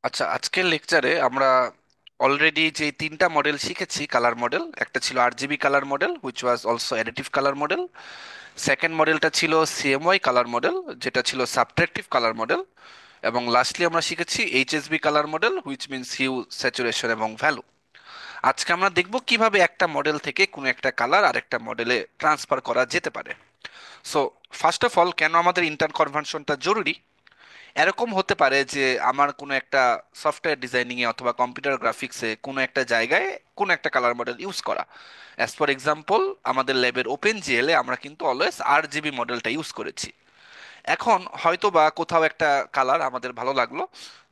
আচ্ছা, আজকের লেকচারে আমরা অলরেডি যে তিনটা মডেল শিখেছি কালার মডেল, একটা ছিল RGB colour model which was also additive colour model. Second মডেলটা ছিল সিএমওয়াই কালার মডেল, যেটা ছিল সাবট্রাকটিভ কালার মডেল। এবং লাস্টলি আমরা শিখেছি HSB colour model which means hue, saturation এবং ভ্যালু। আজকে আমরা দেখব কিভাবে একটা মডেল থেকে কোনো একটা কালার আরেকটা মডেলে ট্রান্সফার করা যেতে পারে। সো ফার্স্ট অফ অল, কেন আমাদের ইন্টার কনভার্সনটা জরুরি? এরকম হতে পারে যে আমার কোনো একটা সফটওয়্যার ডিজাইনিং এ অথবা কম্পিউটার গ্রাফিক্সে কোনো একটা জায়গায় কোনো একটা কালার মডেল ইউজ করা। অ্যাজ ফর এক্সাম্পল, আমাদের ল্যাবের ওপেন জিএল এ আমরা কিন্তু অলওয়েজ আরজিবি মডেলটা ইউজ করেছি। এখন হয়তো বা কোথাও একটা কালার আমাদের ভালো লাগলো,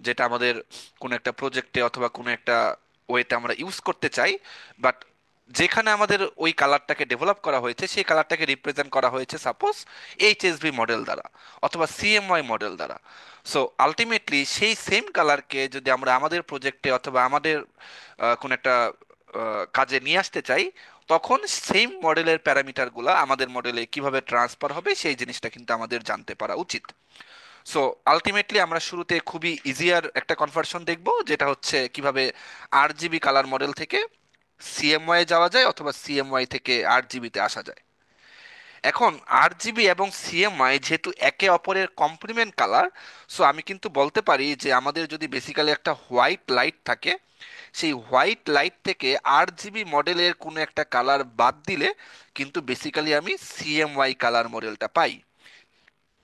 যেটা আমাদের কোনো একটা প্রজেক্টে অথবা কোনো একটা ওয়েতে আমরা ইউজ করতে চাই। বাট যেখানে আমাদের ওই কালারটাকে ডেভেলপ করা হয়েছে সেই কালারটাকে রিপ্রেজেন্ট করা হয়েছে সাপোজ এইচএসবি মডেল দ্বারা অথবা সিএমওয়াই মডেল দ্বারা। সো আলটিমেটলি সেই সেম কালারকে যদি আমরা আমাদের প্রজেক্টে অথবা আমাদের কোনো একটা কাজে নিয়ে আসতে চাই, তখন সেম মডেলের প্যারামিটারগুলো আমাদের মডেলে কিভাবে ট্রান্সফার হবে সেই জিনিসটা কিন্তু আমাদের জানতে পারা উচিত। সো আলটিমেটলি আমরা শুরুতে খুবই ইজিয়ার একটা কনভার্সন দেখব, যেটা হচ্ছে কিভাবে আরজিবি কালার মডেল থেকে সিএমওয়াই যাওয়া যায় অথবা সিএমওয়াই থেকে আরজিবিতে আসা যায়। এখন আরজিবি এবং সিএমআই যেহেতু একে অপরের কমপ্লিমেন্ট কালার, সো আমি কিন্তু বলতে পারি যে আমাদের যদি বেসিক্যালি একটা হোয়াইট লাইট থাকে, সেই হোয়াইট লাইট থেকে আরজিবি মডেলের কোনো একটা কালার বাদ দিলে কিন্তু বেসিক্যালি আমি সিএমওয়াই কালার মডেলটা পাই।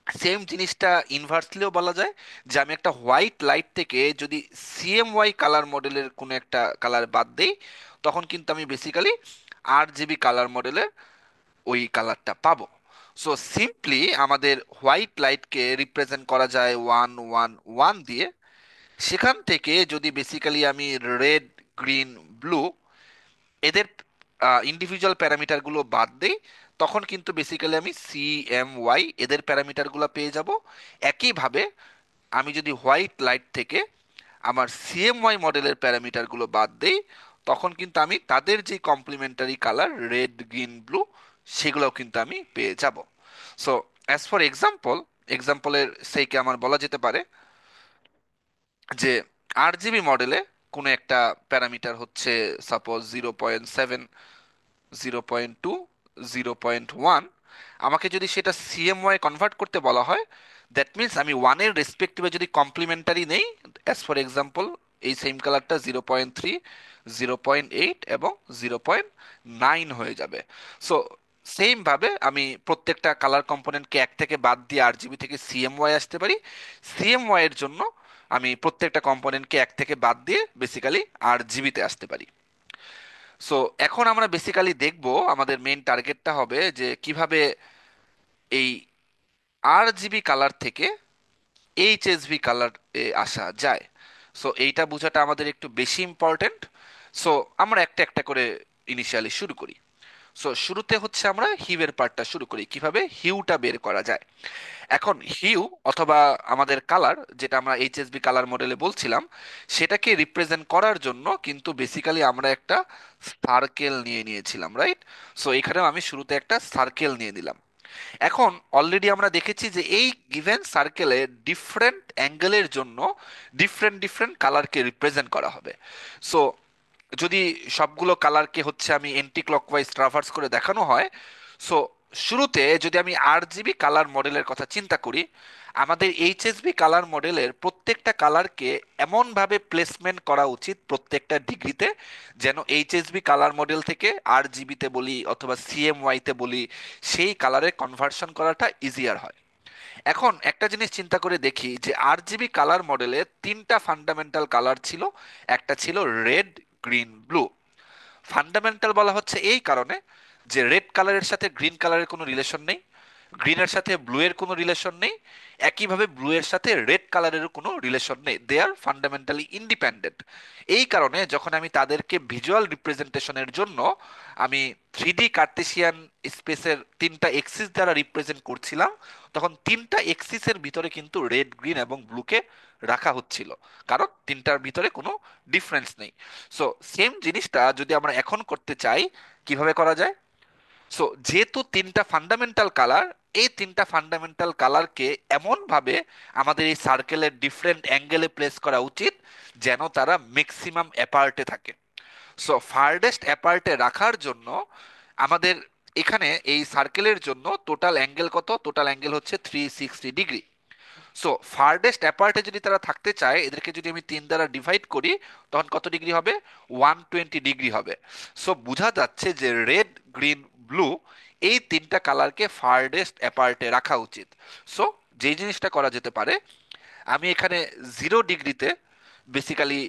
সেম জিনিসটা ইনভার্সলিও বলা যায়, যে আমি একটা হোয়াইট লাইট থেকে যদি সিএমওয়াই কালার মডেলের কোনো একটা কালার বাদ দেই, তখন কিন্তু আমি বেসিক্যালি আরজিবি কালার মডেলের ওই কালারটা পাবো। সো সিম্পলি আমাদের হোয়াইট লাইটকে রিপ্রেজেন্ট করা যায় 1 1 1 দিয়ে। সেখান থেকে যদি বেসিক্যালি আমি রেড, গ্রিন, ব্লু এদের ইন্ডিভিজুয়াল প্যারামিটারগুলো বাদ দেই, তখন কিন্তু বেসিক্যালি আমি সি এম ওয়াই এদের প্যারামিটারগুলো পেয়ে যাব। একইভাবে আমি যদি হোয়াইট লাইট থেকে আমার সিএমওয়াই মডেলের প্যারামিটারগুলো বাদ দেই, তখন কিন্তু আমি তাদের যে complementary colour red, green, blue সেগুলোও কিন্তু আমি পেয়ে যাব। সো অ্যাজ ফর এক্সাম্পল, এক্সাম্পলের সেইকে আমার বলা যেতে পারে যে আরজিবি মডেলে কোনো একটা প্যারামিটার হচ্ছে সাপোজ 0.7, 0.2, 0.1। আমাকে যদি সেটা সিএমওয়াই কনভার্ট করতে বলা হয়, দ্যাট মিনস আমি ওয়ানের রেসপেক্টিভে যদি কমপ্লিমেন্টারি নেই, অ্যাজ ফর এক্সাম্পল এই সেম কালারটা 0.3, 0.8 এবং 0.9 হয়ে যাবে। সো সেম ভাবে আমি প্রত্যেকটা কালার কম্পোনেন্টকে এক থেকে বাদ দিয়ে আরজিবি থেকে সিএমওয়াই আসতে পারি। সিএমওয়াই এর জন্য আমি প্রত্যেকটা কম্পোনেন্টকে এক থেকে বাদ দিয়ে বেসিক্যালি আরজিবিতে আসতে পারি। সো এখন আমরা বেসিক্যালি দেখব, আমাদের মেইন টার্গেটটা হবে যে কিভাবে এই আরজিবি কালার থেকে এইচএসভি কালার এ আসা যায়। সো এইটা বোঝাটা আমাদের একটু বেশি ইম্পর্টেন্ট। সো আমরা একটা একটা করে ইনিশিয়ালি শুরু করি। সো শুরুতে হচ্ছে আমরা হিউয়ের পার্টটা শুরু করি, কিভাবে হিউটা বের করা যায়। এখন হিউ অথবা আমাদের কালার, যেটা আমরা এইচএসবি কালার মডেলে বলছিলাম, সেটাকে রিপ্রেজেন্ট করার জন্য কিন্তু বেসিক্যালি আমরা একটা সার্কেল নিয়ে নিয়েছিলাম, রাইট? সো এখানেও আমি শুরুতে একটা সার্কেল নিয়ে নিলাম। এখন অলরেডি আমরা দেখেছি যে এই গিভেন সার্কেলে ডিফারেন্ট অ্যাঙ্গেলের জন্য ডিফারেন্ট ডিফারেন্ট কালারকে রিপ্রেজেন্ট করা হবে। সো যদি সবগুলো কালারকে হচ্ছে আমি এন্টি ক্লকওয়াইজ ট্রাভার্স করে দেখানো হয়, সো শুরুতে যদি আমি আরজিবি কালার মডেলের কথা চিন্তা করি, আমাদের এইচএসবি কালার মডেলের প্রত্যেকটা কালারকে এমনভাবে প্লেসমেন্ট করা উচিত প্রত্যেকটা ডিগ্রিতে, যেন এইচএসবি কালার মডেল থেকে আরজিবিতে বলি অথবা সিএমওয়াইতে বলি, সেই কালারে কনভার্সন করাটা ইজিয়ার হয়। এখন একটা জিনিস চিন্তা করে দেখি যে আরজিবি কালার মডেলে তিনটা ফান্ডামেন্টাল কালার ছিল। একটা ছিল রেড, গ্রিন, ব্লু। ফান্ডামেন্টাল বলা হচ্ছে এই কারণে যে রেড কালারের সাথে গ্রিন কালারের কোনো রিলেশন নেই, গ্রিনের সাথে ব্লু এর কোনো রিলেশন নেই, একইভাবে ব্লু এর সাথে রেড কালারেরও কোনো রিলেশন নেই। দে আর ফান্ডামেন্টালি ইন্ডিপেন্ডেন্ট। এই কারণে যখন আমি তাদেরকে ভিজুয়াল রিপ্রেজেন্টেশনের জন্য আমি 3D কার্তেশিয়ান স্পেসের তিনটা এক্সিস দ্বারা রিপ্রেজেন্ট করছিলাম, তখন তিনটা এক্সিসের ভিতরে কিন্তু রেড, গ্রিন এবং ব্লুকে রাখা হচ্ছিল, কারণ তিনটার ভিতরে কোনো ডিফারেন্স নেই। সো সেম জিনিসটা যদি আমরা এখন করতে চাই, কিভাবে করা যায়? সো যেহেতু তিনটা ফান্ডামেন্টাল কালার, এই তিনটা ফান্ডামেন্টাল কালারকে এমন ভাবে আমাদের এই সার্কেলের ডিফারেন্ট অ্যাঙ্গেলে প্লেস করা উচিত যেন তারা ম্যাক্সিমাম অ্যাপার্টে থাকে। সো ফারডেস্ট অ্যাপার্টে রাখার জন্য আমাদের এখানে এই সার্কেলের জন্য টোটাল অ্যাঙ্গেল কত? টোটাল অ্যাঙ্গেল হচ্ছে 360 ডিগ্রি। সো ফারডেস্ট অ্যাপার্টে যদি তারা থাকতে চায়, এদেরকে যদি আমি 3 দ্বারা ডিভাইড করি, তখন কত ডিগ্রি হবে? 120 ডিগ্রি হবে। সো বোঝা যাচ্ছে যে রেড, গ্রিন, ব্লু এই তিনটা কালারকে ফারডেস্ট অ্যাপার্টে রাখা উচিত। সো যেই জিনিসটা করা যেতে পারে, আমি এখানে 0 ডিগ্রিতে বেসিক্যালি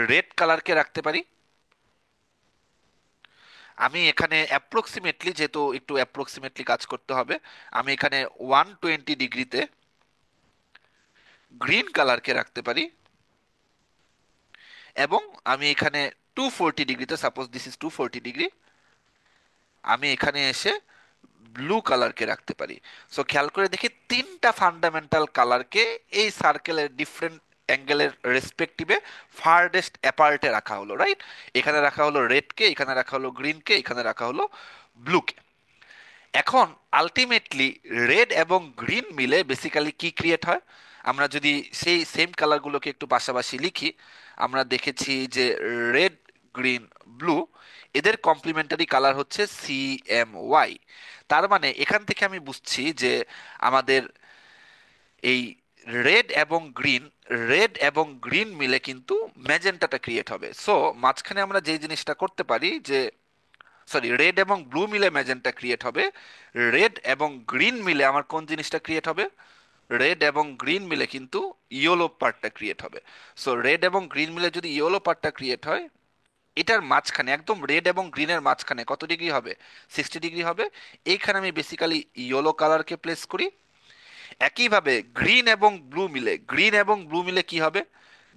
রেড কালারকে রাখতে পারি। আমি এখানে অ্যাপ্রক্সিমেটলি, যেহেতু একটু অ্যাপ্রক্সিমেটলি কাজ করতে হবে, আমি এখানে 120 ডিগ্রিতে গ্রিন কালারকে রাখতে পারি। এবং আমি এখানে 240 ডিগ্রিতে, সাপোজ দিস ইজ 240 ডিগ্রি, আমি এখানে এসে ব্লু কালারকে রাখতে পারি। সো খেয়াল করে দেখি তিনটা ফান্ডামেন্টাল কালারকে এই সার্কেলের ডিফারেন্ট অ্যাঙ্গেলের রেসপেক্টিভে ফারডেস্ট অ্যাপার্টে রাখা হলো, রাইট? এখানে রাখা হলো রেডকে, এখানে রাখা হলো গ্রিনকে, এখানে রাখা হলো ব্লুকে। এখন আলটিমেটলি রেড এবং গ্রিন মিলে বেসিক্যালি কি ক্রিয়েট হয়? আমরা যদি সেই সেম কালারগুলোকে একটু পাশাপাশি লিখি, আমরা দেখেছি যে রেড, গ্রিন, ব্লু এদের কমপ্লিমেন্টারি কালার হচ্ছে CMY। তার মানে এখান থেকে আমি বুঝছি যে আমাদের এই রেড এবং গ্রিন, রেড এবং গ্রিন মিলে কিন্তু ম্যাজেন্টাটা ক্রিয়েট হবে। সো মাঝখানে আমরা যে জিনিসটা করতে পারি যে, সরি, রেড এবং ব্লু মিলে ম্যাজেন্টা ক্রিয়েট হবে, রেড এবং গ্রিন মিলে আমার কোন জিনিসটা ক্রিয়েট হবে? রেড এবং গ্রিন মিলে কিন্তু ইয়েলো পার্টটা ক্রিয়েট হবে। সো রেড এবং গ্রিন মিলে যদি ইয়েলো পার্টটা ক্রিয়েট হয়, এটার মাঝখানে একদম রেড এবং গ্রিনের মাঝখানে কত ডিগ্রি হবে? 60 ডিগ্রি হবে। এইখানে আমি বেসিক্যালি ইয়েলো কালারকে প্লেস করি। একইভাবে গ্রিন এবং ব্লু মিলে, গ্রিন এবং ব্লু মিলে কি হবে?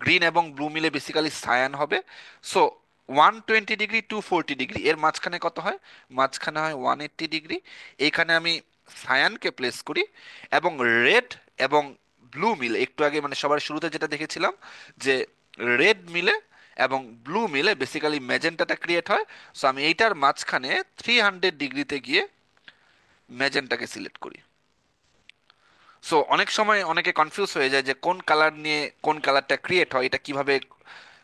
গ্রিন এবং ব্লু মিলে বেসিক্যালি সায়ান হবে। সো 120 ডিগ্রি, 240 ডিগ্রি এর মাঝখানে কত হয়? মাঝখানে হয় 180 ডিগ্রি। এইখানে আমি সায়ানকে প্লেস করি। এবং রেড এবং ব্লু মিলে, একটু আগে মানে সবার শুরুতে যেটা দেখেছিলাম যে রেড মিলে এবং ব্লু মিলে বেসিক্যালি ম্যাজেন্টাটা ক্রিয়েট হয়। সো আমি এইটার মাঝখানে 300 ডিগ্রিতে গিয়ে ম্যাজেন্টাকে সিলেক্ট করি। সো অনেক সময় অনেকে কনফিউজ হয়ে যায় যে কোন কালার নিয়ে কোন কালারটা ক্রিয়েট হয়, এটা কিভাবে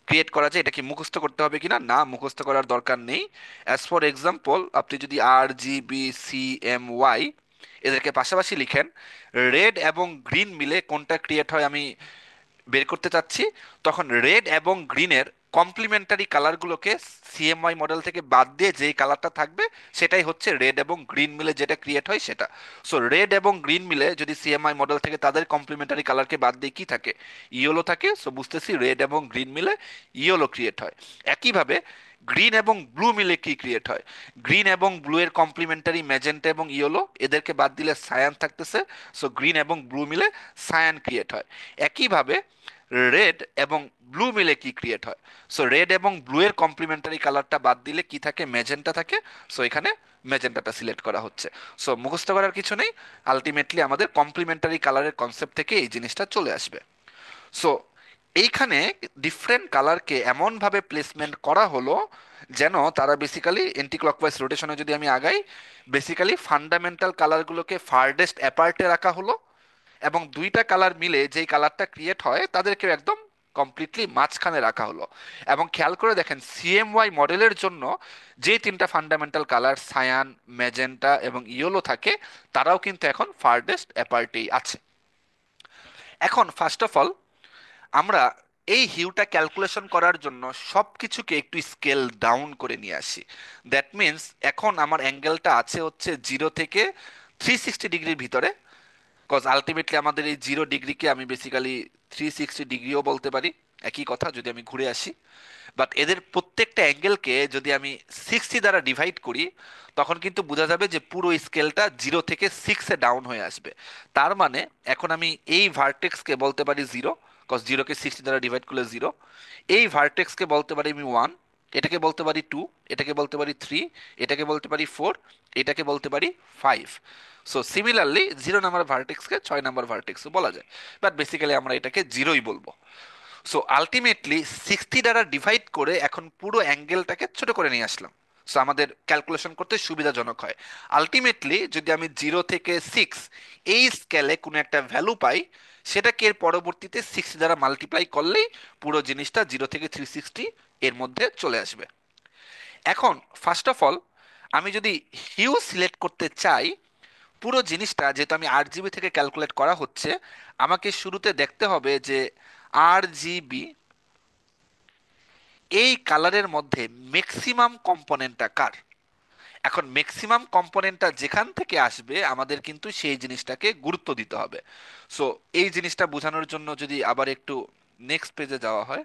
ক্রিয়েট করা যায়, এটা কি মুখস্থ করতে হবে কিনা? না, মুখস্থ করার দরকার নেই। অ্যাজ ফর এক্সাম্পল, আপনি যদি RGB CMY এদেরকে পাশাপাশি লিখেন, রেড এবং গ্রিন মিলে কোনটা ক্রিয়েট হয় আমি বের করতে চাচ্ছি, তখন রেড এবং গ্রিনের কমপ্লিমেন্টারি কালারগুলোকে CMY মডেল থেকে বাদ দিয়ে যেই কালারটা থাকবে সেটাই হচ্ছে রেড এবং গ্রিন মিলে যেটা ক্রিয়েট হয় সেটা। সো রেড এবং গ্রিন মিলে যদি CMY মডেল থেকে তাদের কমপ্লিমেন্টারি কালারকে বাদ দিয়ে কি থাকে? ইয়েলো থাকে। সো বুঝতেছি রেড এবং গ্রিন মিলে ইয়েলো ক্রিয়েট হয়। একইভাবে গ্রিন এবং ব্লু মিলে কি ক্রিয়েট হয়? গ্রিন এবং ব্লু এর কমপ্লিমেন্টারি ম্যাজেন্টা এবং ইয়েলো, এদেরকে বাদ দিলে সায়ান থাকতেছে। সো গ্রিন এবং ব্লু মিলে সায়ান ক্রিয়েট হয়। একইভাবে রেড এবং ব্লু মিলে কি ক্রিয়েট হয়? সো রেড এবং ব্লু এর কমপ্লিমেন্টারি কালারটা বাদ দিলে কি থাকে? ম্যাজেন্টা থাকে। সো এখানে ম্যাজেন্টাটা সিলেক্ট করা হচ্ছে। সো মুখস্থ করার কিছু নেই, আলটিমেটলি আমাদের কমপ্লিমেন্টারি কালারের কনসেপ্ট থেকে এই জিনিসটা চলে আসবে। সো এইখানে ডিফারেন্ট কালারকে এমনভাবে প্লেসমেন্ট করা হলো যেন তারা বেসিক্যালি এন্টি ক্লকওয়াইজ রোটেশনে যদি আমি আগাই, বেসিক্যালি ফান্ডামেন্টাল কালারগুলোকে ফারডেস্ট অ্যাপার্টে রাখা হলো। এবং দুইটা কালার মিলে যেই কালারটা ক্রিয়েট হয় তাদেরকে একদম কমপ্লিটলি মাঝখানে রাখা হলো। এবং খেয়াল করে দেখেন CMY মডেলের জন্য যে তিনটা ফান্ডামেন্টাল কালার সায়ান, ম্যাজেন্টা এবং ইয়েলো থাকে, তারাও কিন্তু এখন ফারডেস্ট অ্যাপার্টেই আছে। এখন ফার্স্ট অফ অল আমরা এই হিউটা ক্যালকুলেশন করার জন্য সব কিছুকে একটু স্কেল ডাউন করে নিয়ে আসি। দ্যাট মিন্স এখন আমার অ্যাঙ্গেলটা আছে হচ্ছে 0 থেকে 360 ডিগ্রির ভিতরে। কজ আলটিমেটলি আমাদের এই 0 ডিগ্রিকে আমি বেসিক্যালি 360 ডিগ্রিও বলতে পারি, একই কথা যদি আমি ঘুরে আসি। বাট এদের প্রত্যেকটা অ্যাঙ্গেলকে যদি আমি 60 দ্বারা ডিভাইড করি, তখন কিন্তু বোঝা যাবে যে পুরো স্কেলটা 0 থেকে 6-এ ডাউন হয়ে আসবে। তার মানে এখন আমি এই ভার্টেক্সকে বলতে পারি 0, কজ 0কে 60 দ্বারা ডিভাইড করলে 0। এই ভার্টেক্সকে বলতে পারি আমি 1, এটাকে বলতে পারি 2, এটাকে বলতে পারি 3, এটাকে বলতে পারি 4, এটাকে বলতে পারি 5। সো সিমিলারলি 0 নাম্বার ভার্টেক্সকে 6 নাম্বার ভার্টেক্সও বলা যায়। বাট বেসিক্যালি আমরা এটাকে 0ই বলবো। সো আলটিমেটলি 60 দ্বারা ডিভাইড করে এখন পুরো অ্যাঙ্গেলটাকে ছোট করে নিয়ে আসলাম। সো আমাদের ক্যালকুলেশন করতে সুবিধাজনক হয়। আলটিমেটলি যদি আমি 0 থেকে 6 এই স্কেলে কোনো একটা ভ্যালু পাই, সেটাকে এর পরবর্তীতে 6 দ্বারা মাল্টিপ্লাই করলেই পুরো জিনিসটা 0 থেকে 360 এর মধ্যে চলে আসবে। এখন ফার্স্ট অফ অল আমি যদি হিউ সিলেক্ট করতে চাই, পুরো জিনিসটা যেহেতু আমি RGB থেকে ক্যালকুলেট করা হচ্ছে, আমাকে শুরুতে দেখতে হবে যে RGB এই কালারের মধ্যে ম্যাক্সিমাম কম্পোনেন্টটা কার। এখন ম্যাক্সিমাম কম্পোনেন্টটা যেখান থেকে আসবে আমাদের কিন্তু সেই জিনিসটাকে গুরুত্ব দিতে হবে। সো এই জিনিসটা বোঝানোর জন্য যদি আবার একটু নেক্সট পেজে যাওয়া হয়,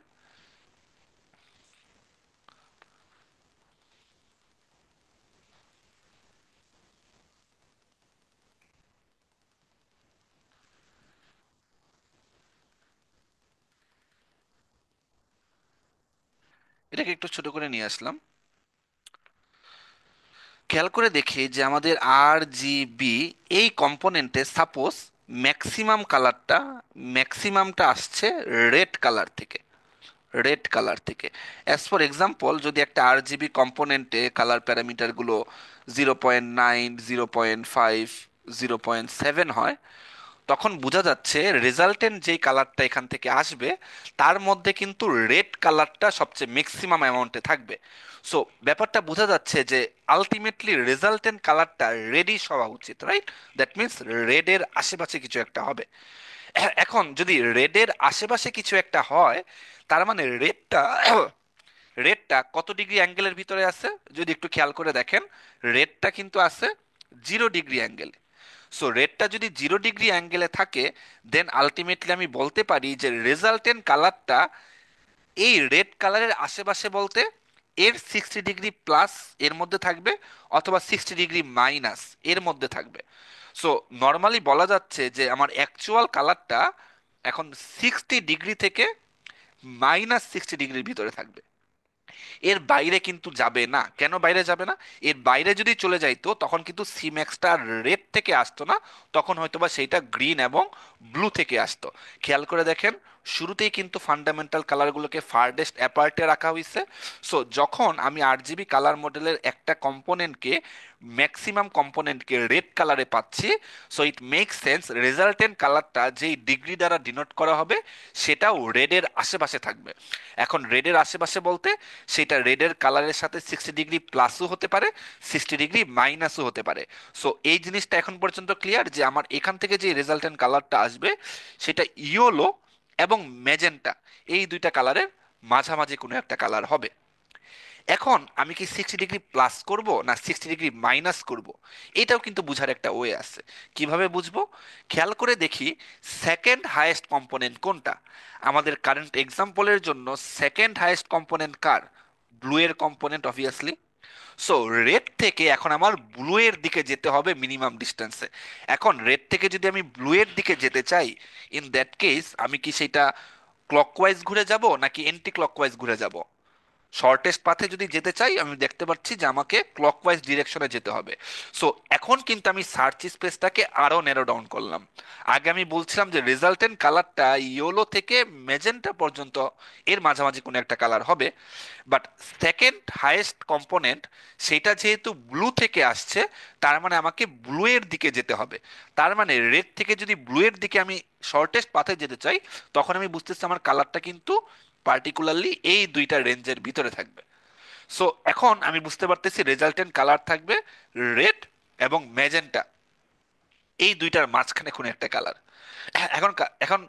এটাকে একটু ছোট করে নিয়ে আসলাম। খেয়াল করে দেখি যে আমাদের RGB এই কম্পোনেন্টে সাপোজ ম্যাক্সিমামটা আসছে রেড কালার থেকে। অ্যাজ ফর এক্সাম্পল, যদি একটা RGB কম্পোনেন্টে কালার প্যারামিটারগুলো 0.9, 0.5, 0.7 হয়, তখন বোঝা যাচ্ছে রেজাল্টেন্ট যেই কালারটা এখান থেকে আসবে তার মধ্যে কিন্তু রেড কালারটা সবচেয়ে ম্যাক্সিমাম অ্যামাউন্টে থাকবে। সো ব্যাপারটা বোঝা যাচ্ছে যে আলটিমেটলি রেজাল্টেন্ট কালারটা রেডিশ হওয়া উচিত, রাইট? দ্যাট মিনস রেডের আশেপাশে কিছু একটা হবে। এখন যদি রেডের আশেপাশে কিছু একটা হয়, তার মানে রেডটা কত ডিগ্রি অ্যাঙ্গেলের ভিতরে আছে? যদি একটু খেয়াল করে দেখেন, রেডটা কিন্তু আছে 0 ডিগ্রি অ্যাঙ্গেল। সো রেডটা যদি 0 ডিগ্রি অ্যাঙ্গেলে থাকে, দেন আলটিমেটলি আমি বলতে পারি যে রেজাল্টেন্ট কালারটা এই রেড কালারের আশেপাশে বলতে এর 60 ডিগ্রি প্লাস এর মধ্যে থাকবে, অথবা 60 ডিগ্রি মাইনাস এর মধ্যে থাকবে। সো নর্মালি বলা যাচ্ছে যে আমার অ্যাকচুয়াল কালারটা এখন 60 ডিগ্রি থেকে -60 ডিগ্রির ভিতরে থাকবে, এর বাইরে কিন্তু যাবে না। কেন বাইরে যাবে না? এর বাইরে যদি চলে যাইতো তখন কিন্তু সি ম্যাক্সটা রেড থেকে আসতো না, তখন হয়তোবা সেইটা গ্রিন এবং ব্লু থেকে আসতো। খেয়াল করে দেখেন, শুরুতেই কিন্তু ফান্ডামেন্টাল কালারগুলোকে ফারডেস্ট অ্যাপার্টে রাখা হয়েছে। সো যখন আমি RGB কালার মডেলের একটা কম্পোনেন্টকে, ম্যাক্সিমাম কম্পোনেন্টকে রেড কালারে পাচ্ছি, so it make sense resultant কালারটা যেই ডিগ্রি দ্বারা ডিনোট করা হবে সেটাও রেডের আশেপাশে থাকবে। এখন রেডের আশেপাশে বলতে সেটা রেডের কালারের সাথে 60 ডিগ্রি প্লাসও হতে পারে, 60 ডিগ্রি মাইনাসও হতে পারে। সো এই জিনিসটা এখন পর্যন্ত ক্লিয়ার যে আমার এখান থেকে যে রেজাল্টেন্ট কালারটা আসবে সেটা ইয়েলো এবং ম্যাজেন্টা, এই দুইটা কালারের মাঝামাঝি কোনো একটা কালার হবে। এখন আমি কি 60 ডিগ্রি প্লাস করব না 60 ডিগ্রি মাইনাস করব, এটাও কিন্তু বুঝার একটা ওয়ে আছে। কিভাবে বুঝবো? খেয়াল করে দেখি সেকেন্ড হাইয়েস্ট কম্পোনেন্ট কোনটা। আমাদের কারেন্ট এক্সাম্পলের জন্য সেকেন্ড হাইয়েস্ট কম্পোনেন্ট কার? ব্লু এর কম্পোনেন্ট অবভিয়াসলি। সো রেড থেকে এখন আমার ব্লু এর দিকে যেতে হবে মিনিমাম ডিস্টেন্সে। এখন রেড থেকে যদি আমি ব্লু এর দিকে যেতে চাই, ইন দ্যাট কেস আমি কি সেটা ক্লকওয়াইজ ঘুরে যাব নাকি এন্টি ক্লকওয়াইজ ঘুরে যাব? শর্টেস্ট পাথে যদি যেতে চাই আমি দেখতে পাচ্ছি যে আমাকে ক্লকওয়াইজ ডিরেকশনে যেতে হবে। সো এখন কিন্তু আমি সার্চ স্পেসটাকে আরো ন্যারো ডাউন করলাম। আগে আমি বলছিলাম যে রেজাল্টেন্ট কালারটা ইয়েলো থেকে মেজেন্টা পর্যন্ত এর মাঝামাঝি কোনো একটা কালার হবে, বাট সেকেন্ড হাইয়েস্ট কম্পোনেন্ট সেটা যেহেতু ব্লু থেকে আসছে, তার মানে আমাকে ব্লু এর দিকে যেতে হবে। তার মানে রেড থেকে যদি ব্লু এর দিকে আমি শর্টেস্ট পাথে যেতে চাই, তখন আমি বুঝতেছি আমার কালারটা কিন্তু পার্টিকুলারলি এই দুইটা রেঞ্জের ভিতরে থাকবে। সো এখন আমি বুঝতে পারতেছি রেজাল্টেন্ট কালার থাকবে রেড এবং ম্যাজেন্টা, এই দুইটার মাঝখানে কোনো একটা কালার। এখন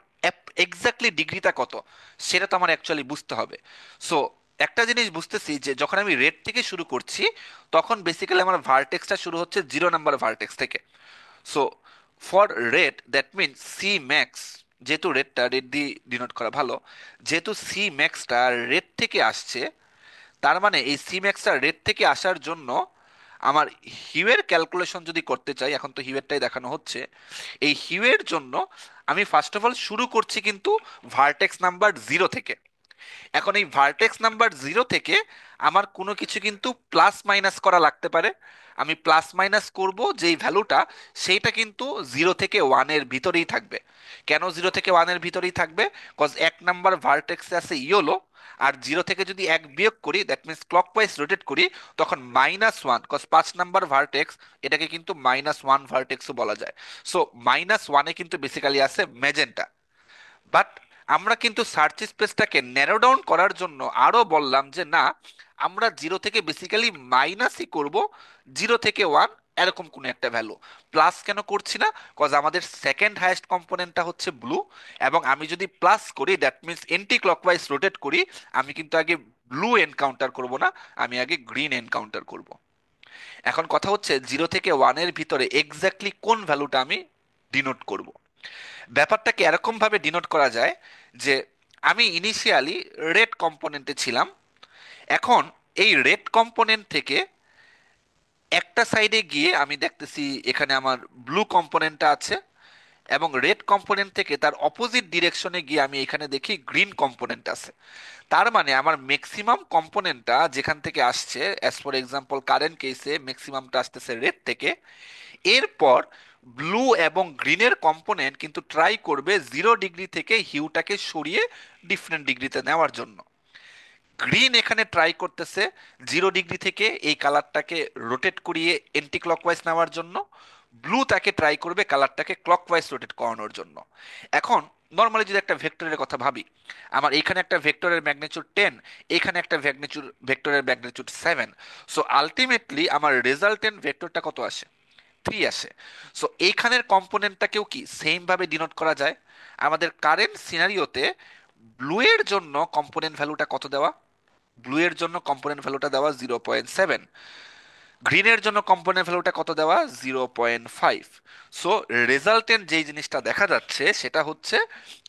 এক্স্যাক্টলি ডিগ্রিটা কত সেটা তো আমার অ্যাকচুয়ালি বুঝতে হবে। সো একটা জিনিস বুঝতেছি যে যখন আমি রেড থেকে শুরু করছি, তখন বেসিক্যালি আমার ভার্টেক্সটা শুরু হচ্ছে 0 নাম্বার ভার্টেক্স থেকে। So for red that means C max, যেহেতু রেডটা রেড দিয়ে ডিনোট করা ভালো, যেহেতু সি ম্যাক্সটা রেড থেকে আসছে, তার মানে এই সি ম্যাক্সটা রেড থেকে আসার জন্য আমার হিউয়ের ক্যালকুলেশন যদি করতে চাই, এখন তো হিউয়েরটাই দেখানো হচ্ছে, এই হিউয়ের জন্য আমি ফার্স্ট অফ অল শুরু করছি কিন্তু ভার্টেক্স নাম্বার 0 থেকে। এখন এই ভার্টেক্স নাম্বার 0 থেকে আমার কোনো কিছু কিন্তু প্লাস মাইনাস করা লাগতে পারে। আমি প্লাস মাইনাস করব যেই ভ্যালুটা, সেইটা কিন্তু 0 থেকে 1-এর ভিতরেই থাকবে। কেন 0 থেকে 1-এর ভিতরেই থাকবে? কজ 1 নাম্বার ভার্টেক্সে আছে ইয়েলো, আর 0 থেকে যদি 1 বিয়োগ করি, দ্যাট মিনস ক্লকওয়াইজ রোটেট করি, তখন -1, কজ 5 নাম্বার ভার্টেক্স, এটাকে কিন্তু -1 ভার্টেক্সও বলা যায়। সো -1-এ কিন্তু বেসিক্যালি আছে ম্যাজেন্টা। বাট আমরা কিন্তু সার্চ স্পেসটাকে ন্যারো ডাউন করার জন্য আরো বললাম যে না, আমরা 0 থেকে বেসিক্যালি মাইনাসই করব, 0 থেকে 1 এরকম কোন একটা ভ্যালু। প্লাস কেন করছি না? কজ আমাদের সেকেন্ড হাইয়েস্ট কম্পোনেন্টটা হচ্ছে ব্লু, এবং আমি যদি প্লাস করি, that means anti clockwise rotate করি, আমি কিন্তু আগে ব্লু এনকাউন্টার করব না, আমি আগে গ্রিন এনকাউন্টার করব। এখন কথা হচ্ছে 0 থেকে 1-এর ভিতরে এক্স্যাক্টলি কোন ভ্যালুটা আমি ডিনোট করব। ব্যাপারটাকে এরকম ভাবে ডিনোট করা যায় যে আমি ইনিশিয়ালি রেড কম্পোনেন্টে ছিলাম। এখন এই রেড কম্পোনেন্ট থেকে একটা সাইডে গিয়ে আমি দেখতেছি এখানে আমার ব্লু কম্পোনেন্টটা আছে, এবং রেড কম্পোনেন্ট থেকে তার অপোজিট ডিরেকশনে গিয়ে আমি এখানে দেখি গ্রিন কম্পোনেন্ট আছে। তার মানে আমার ম্যাক্সিমাম কম্পোনেন্টটা যেখান থেকে আসছে, অ্যাজ ফর এক্সাম্পল কারেন্ট কেসে ম্যাক্সিমামটা আসতেছে রেড থেকে। এরপর ব্লু এবং গ্রিনের কম্পোনেন্ট কিন্তু ট্রাই করবে 0 ডিগ্রি থেকে হিউটাকে সরিয়ে ডিফারেন্ট ডিগ্রিতে নেওয়ার জন্য। গ্রিন এখানে ট্রাই করতেছে 0 ডিগ্রি থেকে এই কালারটাকে রোটেট করিয়ে এন্টি ক্লকওয়াইজ নেওয়ার জন্য। ব্লু তাকে ট্রাই করবে কালারটাকে ক্লকওয়াইজ রোটেট করানোর জন্য। এখন নর্মালি যদি একটা ভেক্টরের কথা ভাবি, আমার এইখানে একটা ভেক্টরের ম্যাগনিটিউড 10, এখানে একটা ভেক্টরের ম্যাগনিটিউড 7। সো আলটিমেটলি আমার রেজাল্টেন্ট ভেক্টরটা কত আসে? 3 আসে। সো এইখানের কম্পোনেন্টটাকেও কি সেম ভাবে ডিনোট করা যায়? আমাদের কারেন্ট সিনারিওতে ব্লু এর জন্য কম্পোনেন্ট ভ্যালুটা কত দেওয়া? ব্লু এর জন্য কম্পোনেন্ট ভ্যালুটা দেওয়া 0.7। গ্রিনের জন্য কম্পোনেন্ট ভ্যালুটা কত দেওয়া? 0.5। সো রেজাল্টেন্ট যেই জিনিসটা দেখা যাচ্ছে সেটা হচ্ছে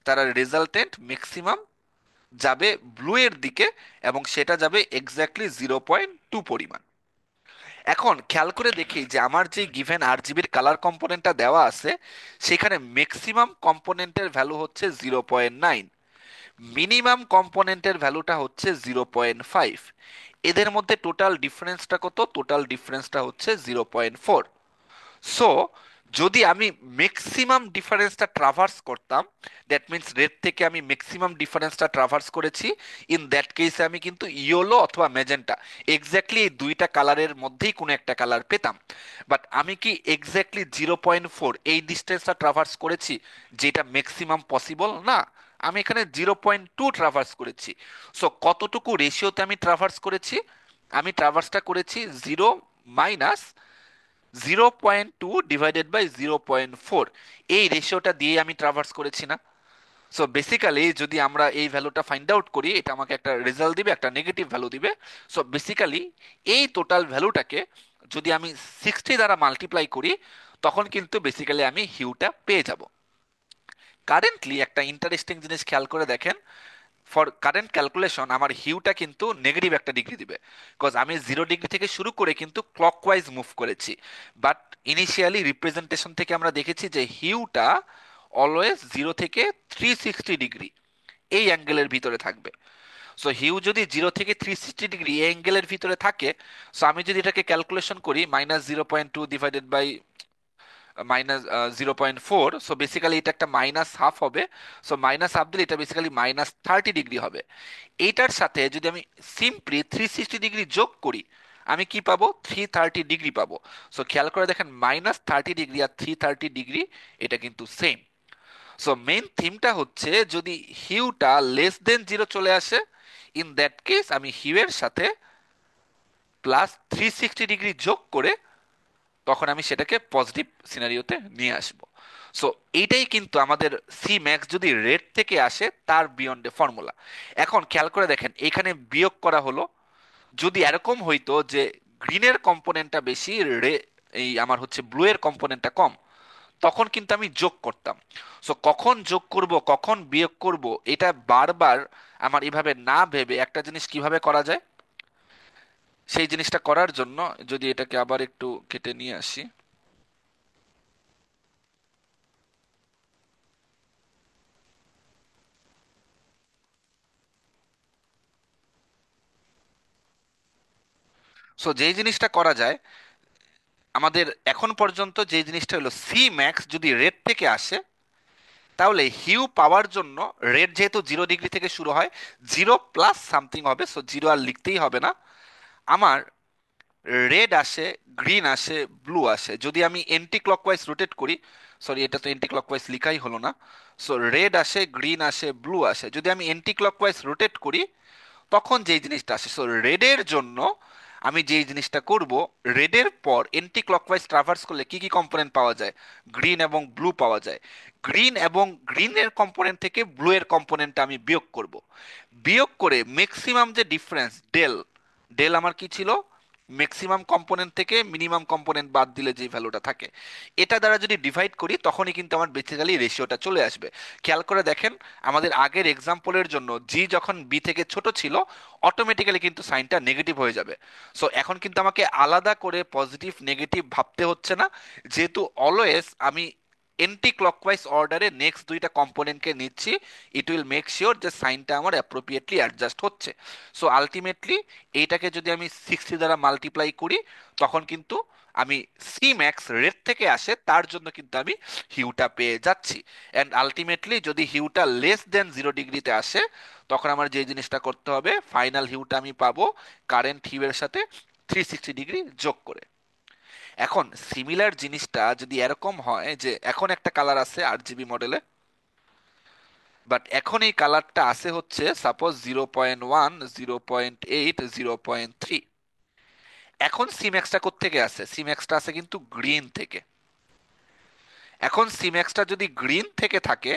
তারা রেজাল্টেন্ট ম্যাক্সিমাম যাবে ব্লু এর দিকে, এবং সেটা যাবে এক্স্যাক্টলি 0.2 পরিমাণ। এখন খেয়াল করে দেখি যে আমার যে গিভেন RGBর কালার কম্পোনেন্টটা দেওয়া আছে, সেখানে ম্যাক্সিমাম কম্পোনেন্টের ভ্যালু হচ্ছে 0.9, মিনিমাম কম্পোনেন্টের ভ্যালুটা হচ্ছে 0.5। এদের মধ্যে টোটাল ডিফারেন্সটা কত? টোটাল ডিফারেন্সটা হচ্ছে 0.4। সো যদি আমি ম্যাক্সিমাম ডিফারেন্সটা ট্রাভার্স করতাম, দ্যাট মিন্স রেড থেকে আমি ম্যাক্সিমাম ডিফারেন্সটা ট্রাভার্স করেছি, ইন দ্যাট কেসে আমি কিন্তু ইয়েলো অথবা ম্যাজেন্টা, এক্স্যাক্টলি এই দুইটা কালারের মধ্যেই কোনো একটা কালার পেতাম। বাট আমি কি এক্স্যাক্টলি 0.4 এই ডিস্টেন্সটা ট্রাভার্স করেছি, যেটা ম্যাক্সিমাম পসিবল না। আমি এখানে 0.2 ট্রাভার্স করেছি। সো কতটুকু রেশিওতে আমি ট্রাভার্স করেছি? আমি ট্রাভার্সটা করেছি 0 - 0.2 / 0.4, এই রেশিওটা দিয়ে আমি ট্রাভার্স করেছি না? সো বেসিক্যালি যদি আমরা এই ভ্যালুটা ফাইন্ড আউট করি, এটা আমাকে একটা রেজাল্ট দিবে, একটা নেগেটিভ ভ্যালু দিবে। সো বেসিক্যালি এই টোটাল ভ্যালুটাকে যদি আমি 60 দ্বারা মাল্টিপ্লাই করি, তখন কিন্তু বেসিক্যালি আমি হিউটা পেয়ে যাব। কারেন্টলি একটা ইন্টারেস্টিং জিনিস খেয়াল করে দেখেন, ফর কারেন্ট ক্যালকুলেশন আমার হিউটা কিন্তু নেগেটিভ একটা ডিগ্রি দিবে, বিকজ আমি 0 ডিগ্রি থেকে শুরু করে কিন্তু ক্লকওয়াইজ মুভ করেছি। বাট ইনিশিয়ালি রিপ্রেজেন্টেশন থেকে আমরা দেখেছি যে হিউটা অলওয়েজ 0 থেকে 360 ডিগ্রি এই অ্যাঙ্গেলের ভিতরে থাকবে। সো হিউ যদি 0 থেকে 360 ডিগ্রি এই অ্যাঙ্গেলের ভিতরে থাকে, সো আমি যদি এটাকে ক্যালকুলেশন করি, -0.2 ডিভাইডেড বাই -0.4, সো বেসিক্যালি এটা একটা -1/2 হবে। সো -1/2 দিলে এটা বেসিক্যালি -30 ডিগ্রি হবে। এইটার সাথে যদি আমি সিম্পলি 360 ডিগ্রি যোগ করি, আমি কি পাবো? 330 ডিগ্রি পাবো। সো খেয়াল করে দেখেন, -30 ডিগ্রি আর 330 ডিগ্রি এটা কিন্তু সেম। সো মেইন থিমটা হচ্ছে যদি হিউটা লেস দেন 0 চলে আসে, ইন দ্যাট কেস আমি হিউয়ের সাথে +360 ডিগ্রি যোগ করে তখন আমি সেটাকে পজিটিভ সিনারিওতে নিয়ে আসব। সো এইটাই কিন্তু আমাদের সি ম্যাক্স যদি রেড থেকে আসে তার বিয়ন্ডে ফর্মুলা। এখন খেয়াল করে দেখেন, এখানে বিয়োগ করা হলো। যদি এরকম হইতো যে গ্রিনের কম্পোনেন্টটা বেশি, এই আমার হচ্ছে ব্লু এর কম্পোনেন্টটা কম, তখন কিন্তু আমি যোগ করতাম। সো কখন যোগ করব কখন বিয়োগ করব, এটা বারবার আমার এভাবে না ভেবে একটা জিনিস কিভাবে করা যায়, সেই জিনিসটা করার জন্য যদি এটাকে আবার একটু কেটে নিয়ে আসি। সো যেই জিনিসটা করা যায়, আমাদের এখন পর্যন্ত যে জিনিসটা হলো সি ম্যাক্স যদি রেড থেকে আসে, তাহলে হিউ পাওয়ার জন্য, রেড যেহেতু 0 ডিগ্রি থেকে শুরু হয়, 0 প্লাস সামথিং হবে, সো 0 আর লিখতেই হবে না। আমার রেড আসে, গ্রিন আসে, ব্লু আসে, যদি আমি এন্টি ক্লকওয়াইজ রোটেট করি, সরি এটা তো এন্টি ক্লকওয়াইজ লিখাই হলো না। সো রেড আসে, গ্রিন আসে, ব্লু আসে, যদি আমি এন্টি ক্লকওয়াইজ রোটেট করি তখন যেই জিনিসটা আসে, সো রেডের জন্য আমি যেই জিনিসটা করব, রেডের পর এন্টি ক্লকওয়াইজ ট্রাভার্স করলে কি কি কম্পোনেন্ট পাওয়া যায়, গ্রিন এবং ব্লু পাওয়া যায়। গ্রিন এবং গ্রিনের কম্পোনেন্ট থেকে ব্লু এর কম্পোনেন্টটা আমি বিয়োগ করব। বিয়োগ করে ম্যাক্সিমাম যে ডিফারেন্স ডেল, ডেল আমার কি ছিল, ম্যাক্সিমাম কম্পোনেন্ট থেকে মিনিমাম কম্পোনেন্ট বাদ দিলে যে ভ্যালুটা থাকে, এটা দ্বারা যদি ডিভাইড করি তখনই কিন্তু আমার বেসিক্যালি রেশিওটা চলে আসবে। খেয়াল করে দেখেন, আমাদের আগের এক্সাম্পলের জন্য জি যখন বি থেকে ছোট ছিল, অটোমেটিক্যালি কিন্তু সাইনটা নেগেটিভ হয়ে যাবে। সো এখন কিন্তু আমাকে আলাদা করে পজিটিভ নেগেটিভ ভাবতে হচ্ছে না, যেহেতু অলওয়েজ আমি এন্টি ক্লকওয়াইজ অর্ডারে নেক্সট দুইটা কম্পোনেন্টকে নিচ্ছি। ইট উইল মেক শিওর যে সাইনটা আমার অ্যাপ্রোপ্রিয়েটলি অ্যাডজাস্ট হচ্ছে। সো আলটিমেটলি এইটাকে যদি আমি 60 দ্বারা মাল্টিপ্লাই করি, তখন কিন্তু আমি সি ম্যাক্স রেড থেকে আসে তার জন্য কিন্তু আমি হিউটা পেয়ে যাচ্ছি। অ্যান্ড আলটিমেটলি যদি হিউটা লেস দেন 0 ডিগ্রিতে আসে, তখন আমার যে জিনিসটা করতে হবে, ফাইনাল হিউটা আমি পাবো কারেন্ট হিউয়ের সাথে 360 ডিগ্রি যোগ করে। এখন সিমিলার জিনিসটা যদি এরকম হয় যে এখন একটা কালার আছে আরজিবি মডেলে, বাট এখন এই কালারটা আছে হচ্ছে সাপোজ 0.1, 0.8, 0.3। এখন সিম্যাক্সটা কোত্থেকে আসে, সিম্যাক্সটা আছে কিন্তু গ্রিন থেকে। এখন সিম্যাক্সটা যদি গ্রিন থেকে থাকে,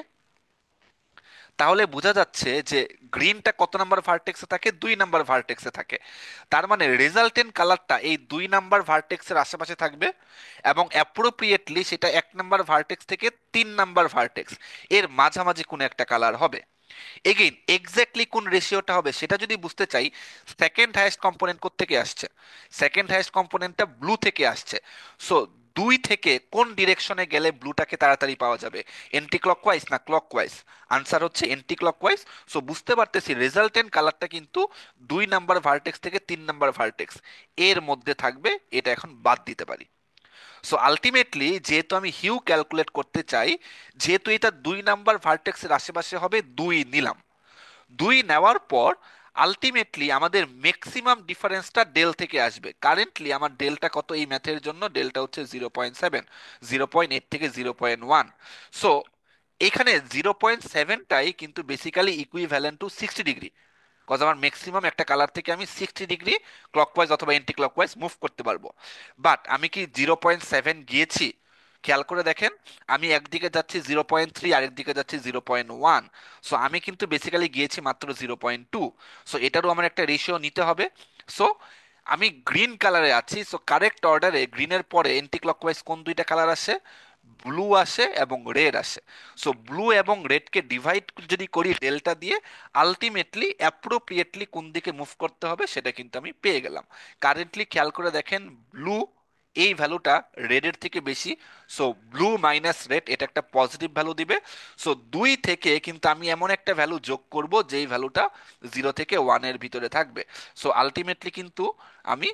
তাহলে বোঝা যাচ্ছে যে গ্রিনটা কত নাম্বার ভার্টেক্সে থাকে, 2 নাম্বার ভার্টেক্সে থাকে। তার মানে রেজাল্টেন্ট কালারটা এই 2 নাম্বার ভার্টেক্সের আশেপাশে থাকবে, এবং অ্যাপ্রোপ্রিয়েটলি সেটা 1 নাম্বার ভার্টেক্স থেকে 3 নাম্বার ভার্টেক্স এর মাঝামাঝি কোনো একটা কালার হবে। এগেইন এক্স্যাক্টলি কোন রেশিওটা হবে সেটা যদি বুঝতে চাই, সেকেন্ড হাইয়েস্ট কম্পোনেন্ট থেকে আসছে, সেকেন্ড হাইয়েস্ট কম্পোনেন্টটা ব্লু থেকে আসছে। সো 2 থেকে কোন ডিরেকশনে গেলে ব্লুটাকে তাড়াতাড়ি পাওয়া যাবে, এন্টি ক্লকওয়াইজ না ক্লকওয়াইজ? আনসার হচ্ছে এন্টি ক্লকওয়াইজ। সো বুঝতে পারতেছি রেজাল্টেন্ট কালারটা কিন্তু 2 নাম্বার ভার্টেক্স থেকে 3 নাম্বার ভার্টেক্স এর মধ্যে থাকবে, এটা এখন বাদ দিতে পারি। সো আলটিমেটলি যেহেতু আমি হিউ ক্যালকুলেট করতে চাই, যেহেতু এটা 2 নাম্বার ভার্টেক্সের আশেপাশে হবে, 2 নিলাম। 2 নেওয়ার পর আলটিমেটলি আমাদের ম্যাক্সিমাম ডিফারেন্সটা ডেল থেকে আসবে। কারেন্টলি আমার ডেলটা কত এই ম্যাথের জন্য, ডেলটা হচ্ছে 0.7, 0.8 থেকে 0.1। সো এখানে 0.7টাই কিন্তু basically equivalent to 60 degree, cause আমার ম্যাক্সিমাম একটা কালার থেকে আমি 60 ডিগ্রি ক্লকওয়াইজ অথবা এন্টি ক্লকওয়াইজ মুভ করতে পারবো। বাট আমি কি 0.7 গিয়েছি? খেয়াল করে দেখেন, আমি একদিকে যাচ্ছি 0.3, আরেক দিকে যাচ্ছি 0.1। সো আমি কিন্তু বেসিক্যালি গিয়েছি মাত্র 0.2। সো এটারও আমার একটা রেশিও নিতে হবে। সো আমি গ্রিন কালারে আছি, সো কারেক্ট অর্ডারে গ্রিনের পরে এন্টি ক্লকওয়াইজ কোন দুইটা কালার আসে, ব্লু আসে এবং রেড আসে। সো ব্লু এবং রেডকে ডিভাইড যদি করি ডেল্টা দিয়ে, আলটিমেটলি অ্যাপ্রোপ্রিয়েটলি কোন দিকে মুভ করতে হবে সেটা কিন্তু আমি পেয়ে গেলাম। কারেন্টলি খেয়াল করে দেখেন, ব্লু এই ভ্যালুটা রেডের থেকে বেশি। সো ব্লু মাইনাস রেড এটা একটা পজিটিভ ভ্যালু দিবে। সো 2 থেকে কিন্তু আমি এমন একটা ভ্যালু যোগ করব যেই ভ্যালুটা 0 থেকে 1-এর ভিতরে থাকবে। সো আলটিমেটলি কিন্তু আমি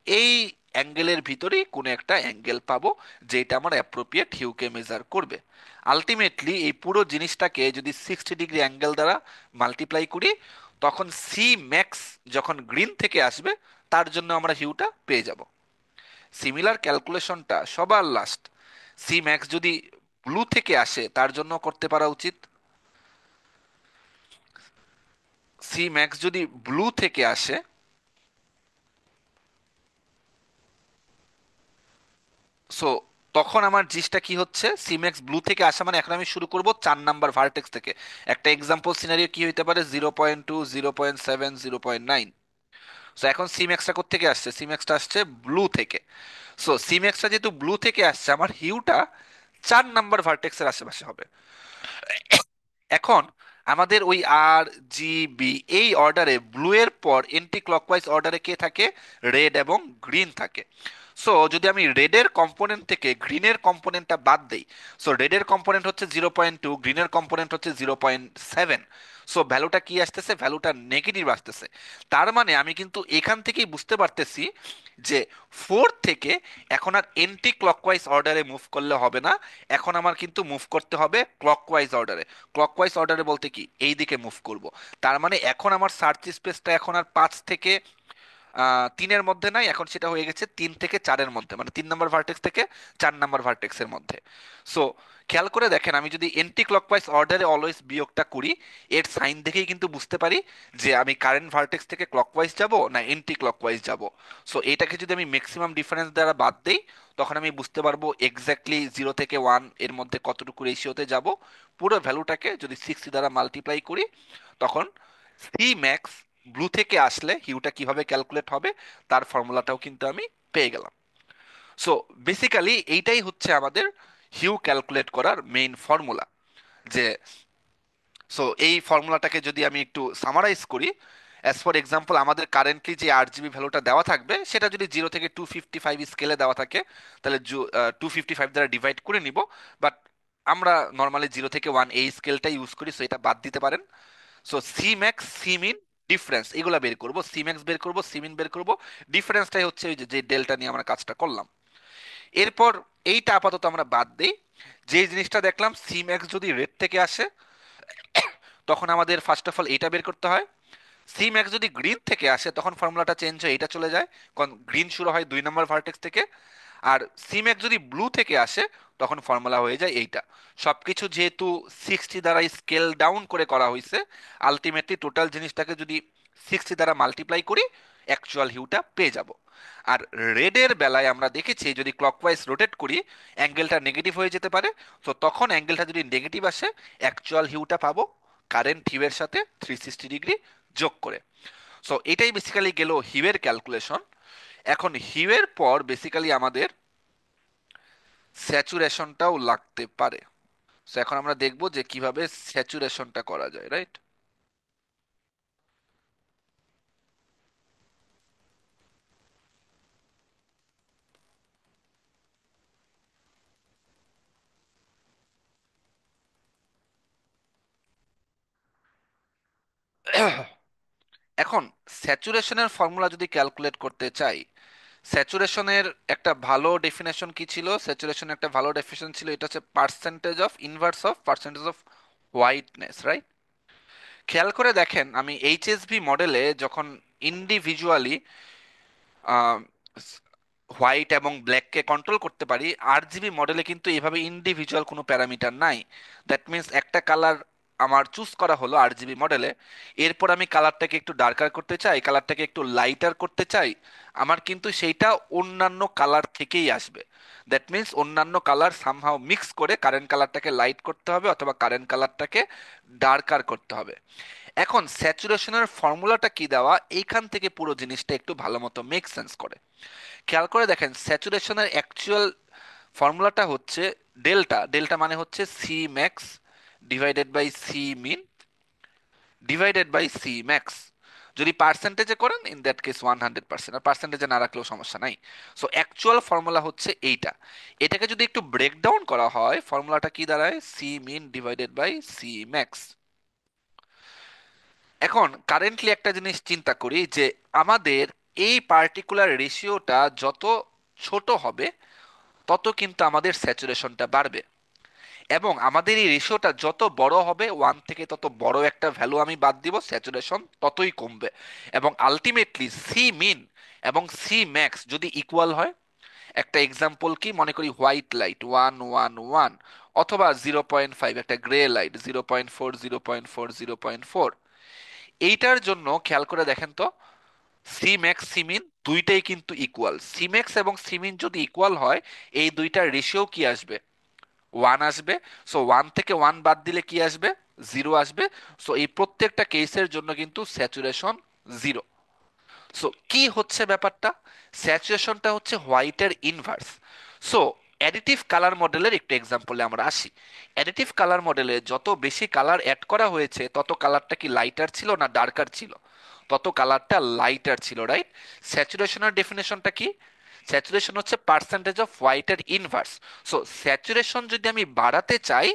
এই অ্যাঙ্গেলের ভিতরেই কোনো একটা অ্যাঙ্গেল পাবো, যেটা আমার অ্যাপ্রোপ্রিয়েট হিউকে মেজার করবে। আলটিমেটলি এই পুরো জিনিসটাকে যদি 60 ডিগ্রি অ্যাঙ্গেল দ্বারা মাল্টিপ্লাই করি, তখন সি ম্যাক্স যখন গ্রিন থেকে আসবে তার জন্য আমরা হিউটা পেয়ে যাব। সিমিলার ক্যালকুলেশনটা সবার লাস্ট সি ম্যাক্স যদি ব্লু থেকে আসে তার জন্য করতে পারা উচিত। সি ম্যাক্স যদি ব্লু থেকে আসে, সো তখন আমার জিসটা কি হচ্ছে, সিমেক্স ব্লু থেকে আসা মানে এখন আমি শুরু করব 4 নাম্বার ভার্টেক্স থেকে। একটা এক্সাম্পল সিনারিও কি হইতে পারে, 0.2, 0.7, 0.9। সো এখন সিমেক্সটা কোত্থেকে আসছে, সিমেক্সটা আসছে ব্লু থেকে। সো সিমেক্সটা যেহেতু ব্লু থেকে আসছে, আমার হিউটা 4 নাম্বার ভার্টেক্সের আশেপাশে হবে। এখন আমাদের ওই আর জি বি এই অর্ডারে ব্লু এর পর এন্টি ক্লকওয়াইজ অর্ডারে কে থাকে, রেড এবং গ্রিন থাকে। সো যদি আমি রেডের কম্পোনেন্ট থেকে গ্রিনের কম্পোনেন্টটা বাদ দেই, সো রেডের কম্পোনেন্ট হচ্ছে 0.2, গ্রিনের কম্পোনেন্ট হচ্ছে 0.7, সো ভ্যালুটা কি আসতেছে, ভ্যালুটা নেগেটিভ আসতেছে। তার মানে আমি কিন্তু এখান থেকেই বুঝতে পারতেছি যে ফোর থেকে এখন আর এন্টি ক্লকওয়াইজ অর্ডারে মুভ করলে হবে না, এখন আমার কিন্তু মুভ করতে হবে ক্লকওয়াইজ অর্ডারে। ক্লকওয়াইজ অর্ডারে বলতে কি, এই দিকে মুভ করব। তার মানে এখন আমার সার্চ স্পেসটা এখন আর 5 থেকে 3-এর মধ্যে নাই, এখন সেটা হয়ে গেছে 3 থেকে 4-এর মধ্যে, মানে 3 নম্বর ভার্টেক্স থেকে 4 নম্বর ভার্টেক্সের মধ্যে। সো খেয়াল করে দেখেন, আমি যদি এন্টি ক্লকওয়াইজ অর্ডারে অলওয়েজ বিয়োগটা করি, এর সাইন দেখেই কিন্তু বুঝতে পারি যে আমি কারেন্ট ভার্টেক্স থেকে ক্লকওয়াইজ যাব না এন্টি ক্লকওয়াইজ যাব। সো এটাকে যদি আমি ম্যাক্সিমাম ডিফারেন্স দ্বারা বাদ দেই, তখন আমি বুঝতে পারবো এক্স্যাক্টলি 0 থেকে 1 এর মধ্যে কতটুকু রেশিওতে যাব। পুরো ভ্যালুটাকে যদি 60 দ্বারা মাল্টিপ্লাই করি, তখন সি ম্যাক্স ব্লু থেকে আসলে হিউটা কিভাবে ক্যালকুলেট হবে তার ফর্মুলাটাও কিন্তু আমি পেয়ে গেলাম। সো বেসিক্যালি এইটাই হচ্ছে আমাদের হিউ ক্যালকুলেট করার মেইন ফর্মুলা। যে সো এই ফর্মুলাটাকে যদি আমি একটু সামারাইজ করি, অ্যাজ ফর এক্সাম্পল আমাদের কারেন্টলি যে RGB ভ্যালুটা দেওয়া থাকবে সেটা যদি 0 থেকে 255 স্কেলে দেওয়া থাকে, তাহলে 255 দ্বারা ডিভাইড করে নিব। বাট আমরা নর্মালি 0 থেকে 1 এই স্কেলটা ইউজ করি, সো এটা বাদ দিতে পারেন। সো সি ম্যাক্স সি মিন ডিফারেন্স এগুলা বের করব, সি ম্যাক্স বের করব, সি মিন বের করব। ডিফারেন্সটাই হচ্ছে ওই যে যে ডেল্টা নিয়ে আমরা কাজটা করলাম। এরপর এইটা আপাতত আমরা বাদ দেই। যে জিনিসটা দেখলাম, সি ম্যাক্স যদি রেড থেকে আসে, তখন আমাদের ফার্স্ট অফ অল এইটা বের করতে হয়। সি ম্যাক্স যদি গ্রিন থেকে আসে, তখন ফর্মুলাটা চেঞ্জ হয়ে এটা চলে যায়, কারণ গ্রিন শুরু হয় 2 নম্বর ভার্টেক্স থেকে। আর সি ম্যাক্স যদি ব্লু থেকে আসে, তখন ফর্মুলা হয়ে যায় এইটা। সবকিছু যেহেতু 60 দ্বারা স্কেল ডাউন করে করা হয়েছে, আলটিমেটলি টোটাল জিনিসটাকে যদি 60 দ্বারা মাল্টিপ্লাই করি, অ্যাকচুয়াল হিউটা পেয়ে যাব। আর রেডের বেলায় আমরা দেখেছি যদি ক্লকওয়াইজ রোটেট করি, অ্যাঙ্গেলটা নেগেটিভ হয়ে যেতে পারে। তো তখন অ্যাঙ্গেলটা যদি নেগেটিভ আসে, অ্যাকচুয়াল হিউটা পাবো কারেন্ট হিউয়ের সাথে 360 ডিগ্রি যোগ করে। সো এটাই বেসিক্যালি গেল হিউয়ের ক্যালকুলেশন। এখন হিউয়ের পর বেসিক্যালি আমাদের স্যাচুরেশনটাও লাগতে পারে। সো এখন আমরা দেখব যে কিভাবে স্যাচুরেশনটা করা যায়, রাইট? এখন স্যাচুরেশনের ফর্মুলা যদি ক্যালকুলেট করতে চাই, স্যাচুরেশনের একটা ভালো ডেফিনেশন কি ছিল, স্যাচুরেশনের একটা ভালো ডেফিনেশন ছিল, এটা হচ্ছে percentage of inverse of percentage of whiteness, right? খেয়াল করে দেখেন, আমি এইচএসভি মডেলে যখন ইন্ডিভিজুয়ালি হোয়াইট এবং ব্ল্যাককে কন্ট্রোল করতে পারি, RGB মডেলে কিন্তু এভাবে ইন্ডিভিজুয়াল কোনো প্যারামিটার নাই। দ্যাট মিন্স একটা কালার আমার চুজ করা হলো RGB মডেলে, এরপর আমি কালারটাকে একটু ডার্কার করতে চাই, কালারটাকে একটু লাইটার করতে চাই, আমার কিন্তু সেইটা অন্যান্য কালার থেকেই আসবে। দ্যাট মিন্স অন্যান্য কালার সামহাও মিক্স করে কারেন্ট কালারটাকে লাইট করতে হবে, অথবা কারেন্ট কালারটাকে ডার্কার করতে হবে। এখন স্যাচুরেশনের ফর্মুলাটা কি দেওয়া, এইখান থেকে পুরো জিনিসটা একটু ভালো মতো মেক সেন্স করে। খেয়াল করে দেখেন, স্যাচুরেশনের অ্যাকচুয়াল ফর্মুলাটা হচ্ছে ডেল্টা। ডেল্টা মানে হচ্ছে C max divided by C min divided by C max. যদি পার্সেন্টেজে করেন, ইন দ্যাট কেস 100%, আর পার্সেন্টেজে না রাখলেও সমস্যা নাই। সো অ্যাকচুয়াল ফর্মুলা হচ্ছে এইটা। এটাকে যদি একটু ব্রেকডাউন করা হয়, ফর্মুলাটা কি দাঁড়ায়, C min divided by C max. এখন কারেন্টলি একটা জিনিস চিন্তা করি যে আমাদের এই পার্টিকুলার রেশিওটা যত ছোট হবে, তত কিন্তু আমাদের স্যাচুরেশনটা বাড়বে। এবং আমাদের এই রেশিওটা যত বড় হবে, 1 থেকে তত বড় একটা ভ্যালু আমি বাদ দিব, স্যাচুরেশন ততই কমবে। এবং আলটিমেটলি সি মিন এবং সি ম্যাক্স যদি ইকুয়াল হয়, একটা এক্সাম্পল কি, মনে করি হোয়াইট লাইট 1 1 1, অথবা 0.5 একটা গ্রে লাইট 0.4 0.4 0.4। এইটার জন্য খেয়াল করে দেখেন তো, সি ম্যাক্স সিমিন দুইটাই কিন্তু ইকুয়াল। সি ম্যাক্স এবং সিমিন যদি ইকুয়াল হয়, এই দুইটার রেশিও কি আসবে, 1 আসবে। সো 1 থেকে 1 বাদ দিলে কি আসবে, 0 আসবে। সো এই প্রত্যেকটা কেসের জন্য কিন্তু স্যাচুরেশন 0। সো কি হচ্ছে ব্যাপারটা, স্যাচুরেশনটা হচ্ছে হোয়াইটের ইনভার্স। সো অ্যাডিটিভ কালার মডেলের একটু এক্সাম্পলে আমরা আসি। অ্যাডিটিভ কালার মডেলে যত বেশি কালার অ্যাড করা হয়েছে, তত কালারটা কি লাইটার ছিল না ডার্কার ছিল, তত কালারটা লাইটার ছিল, রাইট? স্যাচুরেশনের ডেফিনেশনটা কি, স্যাচুরেশন হচ্ছে পার্সেন্টেজ অফ হোয়াইটের ইনভার্স। সো স্যাচুরেশন যদি আমি বাড়াতে চাই,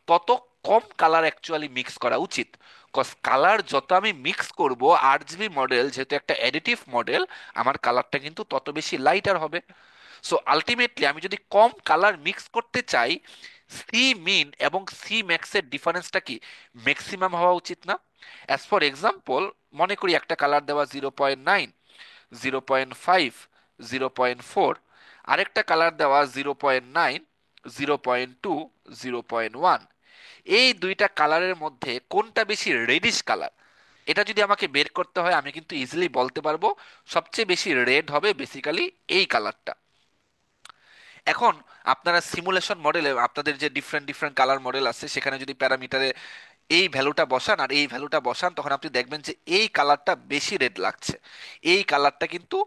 তত কম কালার অ্যাকচুয়ালি মিক্স করা উচিত। কজ কালার যত আমি মিক্স করব, RGB মডেল যেহেতু একটা অ্যাডিটিভ মডেল, আমার কালারটা কিন্তু তত বেশি লাইটার হবে। সো আলটিমেটলি আমি যদি কম কালার মিক্স করতে চাই, সি মিন এবং সি ম্যাক্সের ডিফারেন্সটা কি ম্যাক্সিমাম হওয়া উচিত না? অ্যাজ ফর এক্সাম্পল, মনে করি একটা কালার দেওয়া 0.9, 0.5, 0.4, আরেকটা কালার দেওয়া 0.9, 0.2, 0.1। এই দুইটা কালারের মধ্যে কোনটা বেশি রেডিশ কালার, এটা যদি আমাকে বের করতে হয়, আমি কিন্তু ইজিলি বলতে পারবো সবচেয়ে বেশি রেড হবে বেসিক্যালি এই কালারটা। এখন আপনারা সিমুলেশন মডেলে আপনাদের যে ডিফারেন্ট ডিফারেন্ট কালার মডেল আছে, সেখানে যদি প্যারামিটারে এই ভ্যালুটা বসান আর এই ভ্যালুটা বসান, তখন আপনি দেখবেন যে এই কালারটা বেশি রেড লাগছে, এই কালারটা কিন্তু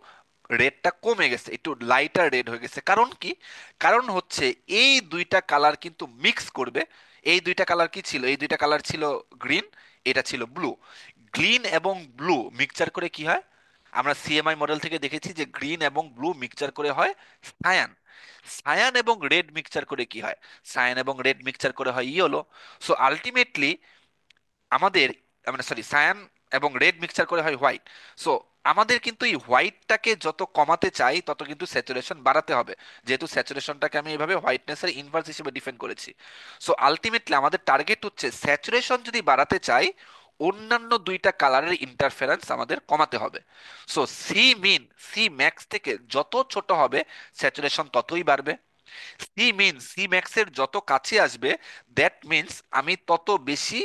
রেডটা কমে গেছে, একটু লাইটার রেড হয়ে গেছে। কারণ কি? কারণ হচ্ছে এই দুইটা কালার কিন্তু মিক্স করবে। এই দুইটা কালার কি ছিল? এই দুইটা কালার ছিল গ্রিন, এটা ছিল ব্লু। গ্রিন এবং ব্লু মিক্সচার করে কি হয়? আমরা সিএমআই মডেল থেকে দেখেছি যে গ্রিন এবং ব্লু মিক্সচার করে হয় সায়ান। সায়ান এবং রেড মিক্সচার করে কি হয়? সায়ান এবং রেড মিক্সচার করে হয় ইয়েলো। সো আলটিমেটলি আমাদের, মানে সরি, সায়ান এবং রেড মিক্সচার করে হয় হোয়াইট। সো আমাদের কিন্তু এই হোয়াইটটাকে যত কমাতে চাই, তত কিন্তু স্যাচুরেশন বাড়াতে হবে, যেহেতু স্যাচুরেশনটাকে আমি এইভাবে হোয়াইটনেসের ইনভার্স হিসেবে ডিফাইন করেছি। সো আলটিমেটলি আমাদের টার্গেট হচ্ছে স্যাচুরেশন যদি বাড়াতে চাই, অন্যান্য দুইটা কালারের ইন্টারফারেন্স আমাদের কমাতে হবে। সো সি মিন সি ম্যাক্স থেকে যত ছোট হবে, স্যাচুরেশন ততই বাড়বে। সি মিন সি ম্যাক্সের যত কাছে আসবে, দ্যাট মিন্স আমি তত বেশি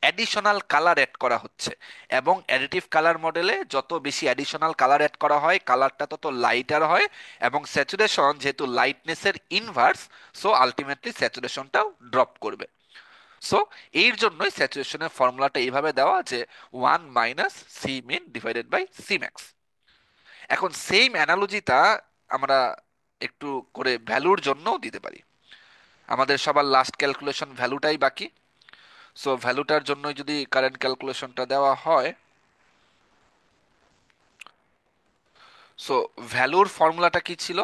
অ্যাডিশনাল কালার অ্যাড করা হচ্ছে। এবং অ্যাডিটিভ কালার মডেলে যত বেশি অ্যাডিশনাল কালার অ্যাড করা হয়, কালারটা তত লাইটার হয়। এবং স্যাচুরেশন যেহেতু লাইটনেসের ইনভার্স, সো আলটিমেটলি স্যাচুরেশনটাও ড্রপ করবে। সো এর জন্যই স্যাচুরেশনের ফর্মুলাটা এইভাবে দেওয়া যে 1 - C min / C max। এখন সেম অ্যানালজিটা আমরা একটু করে ভ্যালুর জন্যও দিতে পারি। আমাদের সবার লাস্ট ক্যালকুলেশন ভ্যালুটাই বাকি। সো ভ্যালুটার জন্য যদি কারেন্ট ক্যালকুলেশনটা দেওয়া হয়, সো ভ্যালুর ফর্মুলাটা কি ছিল?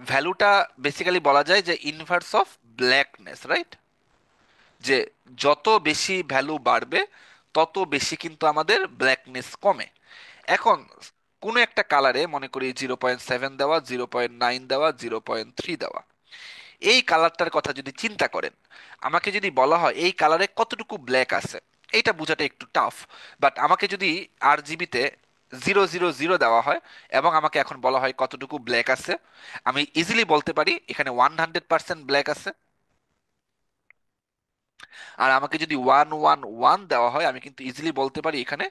ভ্যালুটা বেসিক্যালি বলা যায় যে ইনভার্স অফ ব্ল্যাকনেস, রাইট? যে যত বেশি ভ্যালু বাড়বে, তত বেশি কিন্তু আমাদের ব্ল্যাকনেস কমে। এখন কোনো একটা কালারে মনে করি 0.7 দেওয়া, 0.9 দেওয়া, 0.3 দেওয়া, এই কালারটার কথা যদি চিন্তা করেন, আমাকে যদি বলা হয় এই কালারে কতটুকু ব্ল্যাক আছে, এইটা বোঝাটা একটু টাফ। বাট আমাকে যদি RGBতে 000 দেওয়া হয় এবং আমাকে এখন বলা হয় কতটুকু ব্ল্যাক আছে, আমি ইজিলি বলতে পারি এখানে 100% ব্ল্যাক আছে। আর আমাকে যদি 111 দেওয়া হয়, আমি কিন্তু ইজিলি বলতে পারি এখানে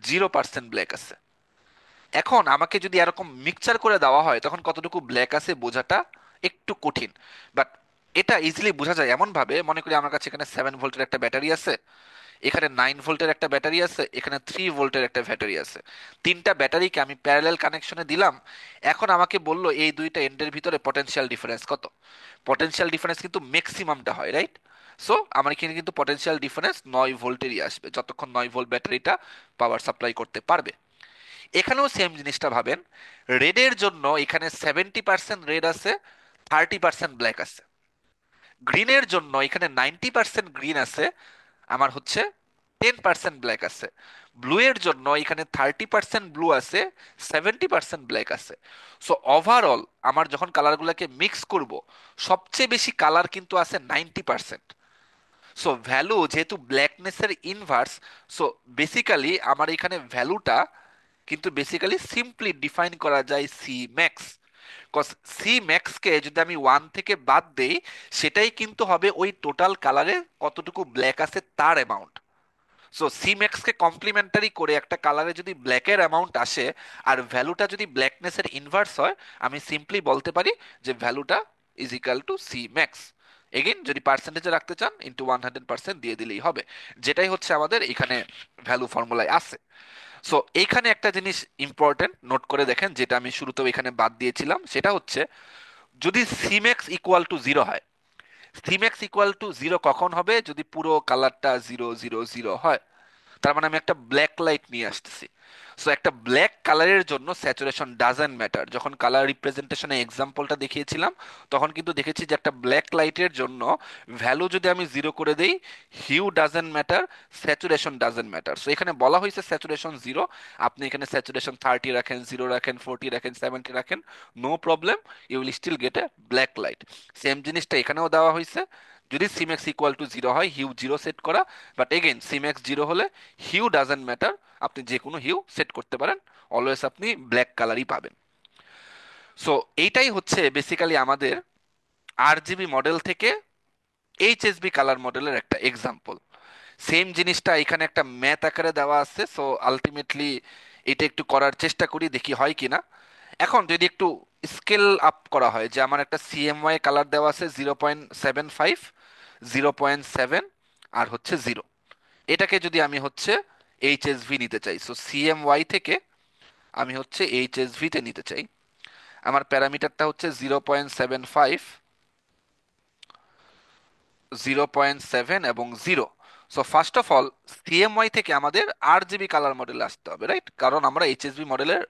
0% ব্ল্যাক আছে। এখন আমাকে যদি এরকম মিক্সচার করে দেওয়া হয়, তখন কতটুকু ব্ল্যাক আছে বোঝাটা একটু কঠিন। বাট এটা ইজিলি বোঝা যায় এমন ভাবে, মনে করি আমার কাছে এখানে 7 ভোল্টের একটা ব্যাটারি আছে, এখানে 9 ভোল্টের একটা ব্যাটারি আছে, এখানে 3 ভোল্টের একটা ব্যাটারি আছে। তিনটা ব্যাটারিকে আমি প্যারালাল কানেকশনে দিলাম। এখন আমাকে বললো এই দুইটা এন্ডের ভিতরে পটেনশিয়াল ডিফারেন্স কত। পটেনশিয়াল ডিফারেন্স কিন্তু ম্যাক্সিমামটা হয়, রাইট? সো আমার এখানে কিন্তু পটেনশিয়াল ডিফারেন্স 9 ভোল্টেরই আসবে, যতক্ষণ 9 ভোল্ট ব্যাটারিটা পাওয়ার সাপ্লাই করতে পারবে। এখানেও সেম জিনিসটা ভাবেন। রেডের জন্য এখানে 70% রেড আছে, 30% ব্ল্যাক আছে। গ্রিনের জন্য এখানে 90% গ্রিন আছে, আমার হচ্ছে 10% ব্ল্যাক আছে। ব্লু এর জন্য এখানে 30% ব্লু আছে, 70% ব্ল্যাক আছে। সো ওভারঅল আমার যখন কালারগুলোকে মিক্স করব, সবচেয়ে বেশি কালার কিন্তু আছে 90%। সো ভ্যালু যেহেতু ব্ল্যাকনেসের ইনভার্স, সো বেসিক্যালি আমার এখানে ভ্যালুটা কিন্তু বেসিক্যালি সিম্পলি ডিফাইন করা যায় সি ম্যাক্স। কজ সি ম্যাক্সকে যদি আমি 1 থেকে বাদ দেই, সেটাই কিন্তু হবে ওই টোটাল কালারে কতটুকু ব্ল্যাক আছে তার অ্যামাউন্ট। সো সি ম্যাক্সকে কমপ্লিমেন্টারি করে একটা কালারে যদি ব্ল্যাকের অ্যামাউন্ট আসে, আর ভ্যালুটা যদি ব্ল্যাকনেসের ইনভার্স হয়, আমি সিম্পলি বলতে পারি যে ভ্যালুটা is equal to C max. Again যদি পার্সেন্টেজে রাখতে চান, ইন্টু 100% দিয়ে দিলেই হবে, যেটাই হচ্ছে আমাদের এখানে ভ্যালু ফর্মুলায় আছে। সো এইখানে একটা জিনিস ইম্পর্টেন্ট নোট করে দেখেন, যেটা আমি শুরুতেও এখানে বাদ দিয়েছিলাম, সেটা হচ্ছে যদি সিম্যাক্স ইকুয়াল টু 0 হয়। সিম্যাক্স ইকুয়াল টু 0 কখন হবে? যদি পুরো কালারটা 000 হয়। তার মানে আমি একটা ব্ল্যাক লাইট নিয়ে আসতেছি। সো একটা ব্ল্যাক কালারের জন্য স্যাচুরেশন ডাজেন্ট ম্যাটার। যখন কালার রিপ্রেজেন্টেশনে এক্সাম্পলটা দেখিয়েছিলাম, তখন কিন্তু দেখেছি যে একটা ব্ল্যাক লাইটের জন্য ভ্যালু যদি আমি জিরো করে দেই, hue doesn't matter, saturation doesn't matter. So এখানে বলা হয়েছে স্যাচুরেশন জিরো, আপনি এখানে স্যাচুরেশন 30 রাখেন, জিরো রাখেন, 40 রাখেন, 70 রাখেন, no problem, you will still get a black light. Same জিনিসটা এখানেও দেওয়া হয়েছে, যদি সিম্যাক্স ইকুয়াল টু জিরো হয়, হিউ জিরো সেট করা। বাট এগেইন সিম্যাক্স জিরো হলে হিউ ডাজেন্ট ম্যাটার, আপনি যে কোনো হিউ সেট করতে পারেন, অলওয়েজ আপনি ব্ল্যাক কালারই পাবেন। সো এইটাই হচ্ছে বেসিক্যালি আমাদের আরজিবি মডেল থেকে এইচএসবি কালার মডেলের একটা এক্সাম্পল। সেম জিনিসটা এখানে একটা ম্যাথ আকারে দেওয়া আছে, সো আলটিমেটলি এটা একটু করার চেষ্টা করি, দেখি হয় কিনা। এখন যদি একটু স্কেল আপ করা হয়, যে আমার একটা সিএমওয়াই কালার দেওয়া আছে 0.75, 0.7, আর হচ্ছে জিরো, এটাকে যদি আমি হচ্ছে এইচএসভি নিতে চাই, সো সিএমওয়াই থেকে আমি হচ্ছে এইচএসভি তে নিতে চাই। আমার প্যারামিটারটা হচ্ছে 0.75, 0.7 এবং zero. So first of all CMY থেকে আমাদের আরজিবি কালার মডেলে আসতে হবে, রাইট? কারণ আমরা এইচএসবি মডেলের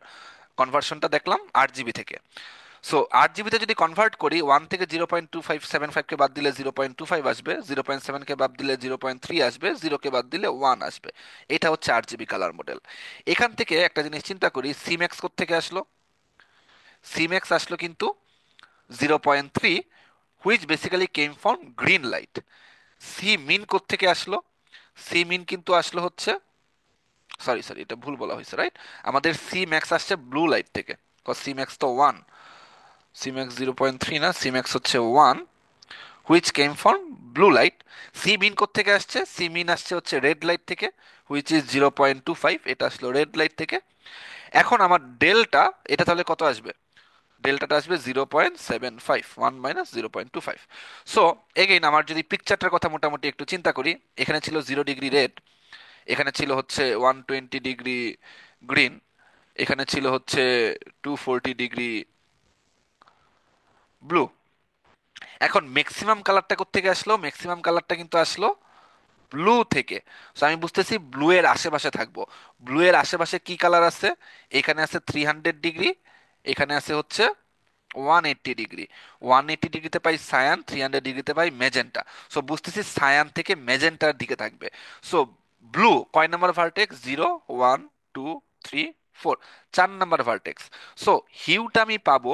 কনভার্সনটা দেখলাম আরজিবি থেকে। সো 8 জিবিতে যদি কনভার্ট করি, 1 থেকে 0.2575 কে বাদ দিলে 0.25 আসবে, 0.7 কে বাদ দিলে 0.3 আসবে, জিরোকে বাদ দিলে 1 আসবে। এটা হচ্ছে 8 জিবি কালার মডেল। এখান থেকে একটা জিনিস চিন্তা করি, সিম্যাক্স থেকে আসলো, সিম্যাক্স আসলো কিন্তু 0.3, which basically came from green light. C min থেকে আসলো, সি মিন কিন্তু আসলো হচ্ছে, সরি সরি এটা ভুল বলা হয়েছে, রাইট? আমাদের সি ম্যাক্স আসছে ব্লু লাইট থেকে, সি ম্যাক্স তো 1, সি ম্যাক্স 0.3 না, সি ম্যাক্স হচ্ছে 1, which came from blue light. C min থেকে আসছে, সি মিন আসছে হচ্ছে রেড লাইট থেকে, হুইচ ইজ 0.25, এটা আসলো রেড লাইট থেকে। এখন আমার ডেল্টা, এটা তাহলে কত আসবে? ডেল্টাটা আসবে 0.75, 1 - 0.25। সো এগেইন আমার যদি পিকচারটার কথা মোটামুটি একটু চিন্তা করি, এখানে ছিল 0 ডিগ্রি রেড, এখানে ছিল হচ্ছে 120 ডিগ্রি গ্রিন, এখানে ছিল হচ্ছে 240 ডিগ্রি ব্লু। এখন ম্যাক্সিমাম কালারটা কোত্থেকে আসলো? ম্যাক্সিমাম কালারটা কিন্তু আসলো ব্লু থেকে। সো আমি বুঝতেছি ব্লু এর আশেপাশে থাকবো। ব্লু এর আশেপাশে কি কালার আছে? এখানে আছে 300 ডিগ্রি, এখানে আছে হচ্ছে 180 ডিগ্রি। 180 ডিগ্রিতে পাই সায়ান, 300 ডিগ্রিতে পাই মেজেন্টা। সো বুঝতেছি সায়ান থেকে মেজেন্টার দিকে থাকবে। সো ব্লু কয় number vertex? 0, 1, 2, 3, 4, 4 number vertex. So হিউটা আমি পাবো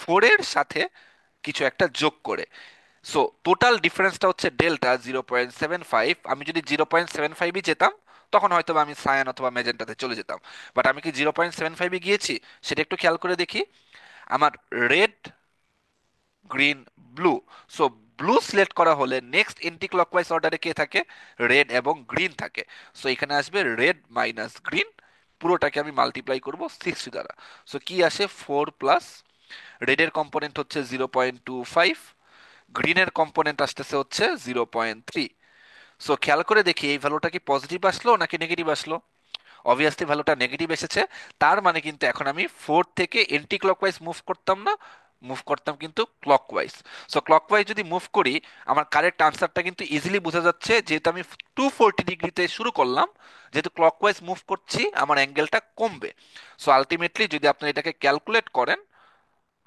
4-এর সাথে কিছু একটা যোগ করে। সো টোটাল ডিফারেন্সটা হচ্ছে ডেল্টা 0.75। আমি যদি 0.75ই যেতাম, তখন হয়তো বা আমি সায়ান অথবা মেজেন্টাতে চলে যেতাম। বাট আমি কি 0.75-এ গিয়েছি? সেটা একটু খেয়াল করে দেখি। আমার red, green, blue. So blue select করা হলে নেক্সট এন্টি ক্লকওয়াইজ অর্ডারে কে থাকে? রেড এবং গ্রিন থাকে। সো এখানে আসবে রেড মাইনাস গ্রিন, পুরোটাকে আমি মাল্টিপ্লাই করব 60 দ্বারা। সো কি আসে? 4 প্লাস, রেডের কম্পোনেন্ট হচ্ছে 0.25, গ্রিনের কম্পোনেন্ট আসতেছে হচ্ছে 0.3। সো খেয়াল করে দেখি এই ভ্যালুটা কি পজিটিভ আসলো নাকি নেগেটিভ আসলো? অবভিয়াসলি ভ্যালুটা নেগেটিভ এসেছে। তার মানে কিন্তু এখন আমি 4 থেকে এন্টি ক্লকওয়াইজ মুভ করতাম না, মুভ করতাম কিন্তু ক্লকওয়াইজ। সো ক্লকওয়াইজ যদি মুভ করি, আমার কারেক্ট আনসারটা কিন্তু ইজিলি বোঝা যাচ্ছে, যেহেতু আমি 240 ডিগ্রিতে শুরু করলাম, যেহেতু ক্লকওয়াইজ মুভ করছি আমার অ্যাঙ্গেলটা কমবে। সো আলটিমেটলি যদি আপনি এটাকে ক্যালকুলেট করেন,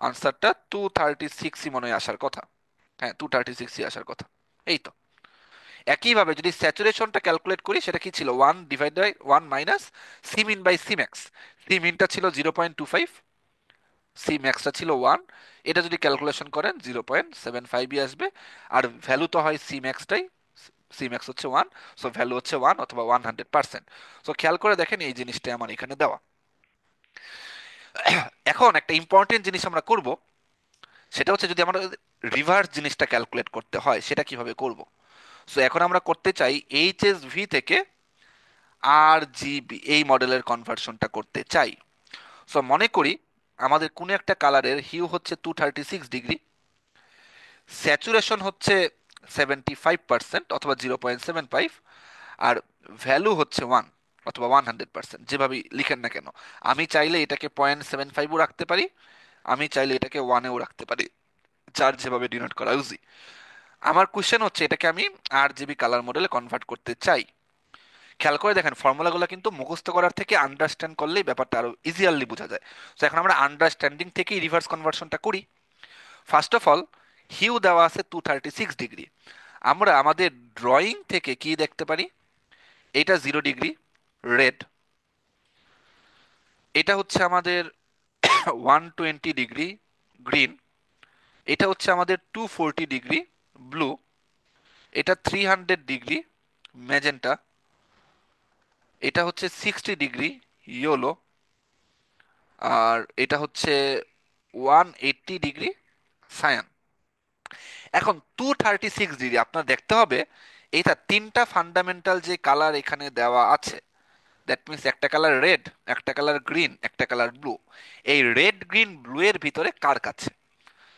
আনসারটা 236ই মনে হয় আসার কথা। হ্যাঁ, 236ই আসার কথা। এই তো। একইভাবে যদি স্যাচুরেশনটা ক্যালকুলেট করি, সেটা কি ছিল? 1/1 সিমিন বাই সিম্যাক্স। সিমিনটা ছিল 0.25, সি ম্যাক্সটা ছিল 1। এটা যদি ক্যালকুলেশন করেন 0.75ই আসবে। আর ভ্যালু তো হয় সি ম্যাক্সটাই, সি ম্যাক্স হচ্ছে 1, সো ভ্যালু হচ্ছে 1 অথবা 100%। সো খেয়াল করে দেখেন এই জিনিসটাই আমার এখানে দেওয়া। এখন একটা ইম্পর্টেন্ট জিনিস আমরা করব, সেটা হচ্ছে যদি আমরা রিভার্স জিনিসটা ক্যালকুলেট করতে হয়, সেটা কিভাবে করব? সো এখন আমরা করতে চাই এইচএসভি থেকে আর জিবি এই মডেলের কনভার্সনটা করতে চাই। সো মনে করি আমাদের কোনো একটা কালারের হিউ হচ্ছে 236 ডিগ্রি, স্যাচুরেশন হচ্ছে 75% অথবা 0.75, আর ভ্যালু হচ্ছে 1 অথবা 100%, যেভাবেই লিখেন না কেন। আমি চাইলে এটাকে 0.75ও রাখতে পারি, আমি চাইলে এটাকে 1-এও রাখতে পারি, যার যেভাবে ডিনোট করা ইউজি। আমার কোশ্চেন হচ্ছে এটাকে আমি 8 জিবি কালার মডেলে কনভার্ট করতে চাই, খেয়াল করে দেখেন ফর্মুলাগুলো কিন্তু মুখস্থ করার থেকে আন্ডারস্ট্যান্ড করলেই ব্যাপারটা আরো ইজিয়ারলি বোঝা যায়। তো এখন আমরা আন্ডারস্ট্যান্ডিং থেকেই রিভার্স কনভার্সনটা করি। ফার্স্ট অফ অল, হিউ দেওয়া আছে 236 ডিগ্রি। আমরা আমাদের ড্রয়িং থেকে কি দেখতে পারি? এটা 0 ডিগ্রি রেড, এটা হচ্ছে আমাদের 120 ডিগ্রি গ্রিন, এটা হচ্ছে আমাদের 240 ডিগ্রি ব্লু, এটা 300 ডিগ্রি ম্যাজেন্টা, এটা হচ্ছে 60 ডিগ্রি ইয়েলো, আর এটা হচ্ছে 180 ডিগ্রি সায়ান। এখন 236 ডিগ্রি আপনার দেখতে হবে এইটা তিনটা ফান্ডামেন্টাল যে কালার এখানে দেওয়া আছে, দ্যাট মিনস একটা কালার রেড, একটা কালার গ্রিন, একটা কালার ব্লু, এই রেড গ্রিন ব্লু এর ভিতরে কার কাছে।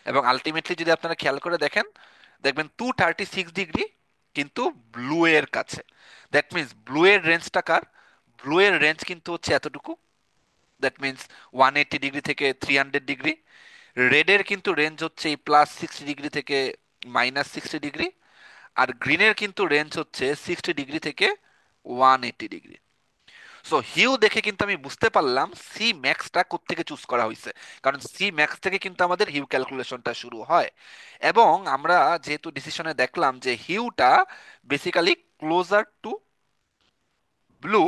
এবং আলটিমেটলি যদি আপনারা খেয়াল করে দেখেন, দেখবেন 236 ডিগ্রি কিন্তু ব্লু এর কাছে। দ্যাট মিনস ব্লু এর রেঞ্জটা কার? ব্লু এর রেঞ্জ কিন্তু হচ্ছে এতটুকু, দ্যাট মিনস 180 ডিগ্রি থেকে 300 ডিগ্রি। রেডের কিন্তু রেঞ্জ হচ্ছে এই +60 ডিগ্রি থেকে -60 ডিগ্রি। আর গ্রিনের কিন্তু রেঞ্জ হচ্ছে 60 ডিগ্রি থেকে 180 ডিগ্রি। সো হিউ দেখে কিন্তু আমি বুঝতে পারলাম সি ম্যাক্সটা কোত্থেকে চুজ করা হয়েছে, কারণ সি ম্যাক্স থেকে কিন্তু আমাদের হিউ ক্যালকুলেশনটা শুরু হয়। এবং আমরা যেহেতু ডিসিশনে দেখলাম যে হিউটা বেসিক্যালি ক্লোজার টু ব্লু,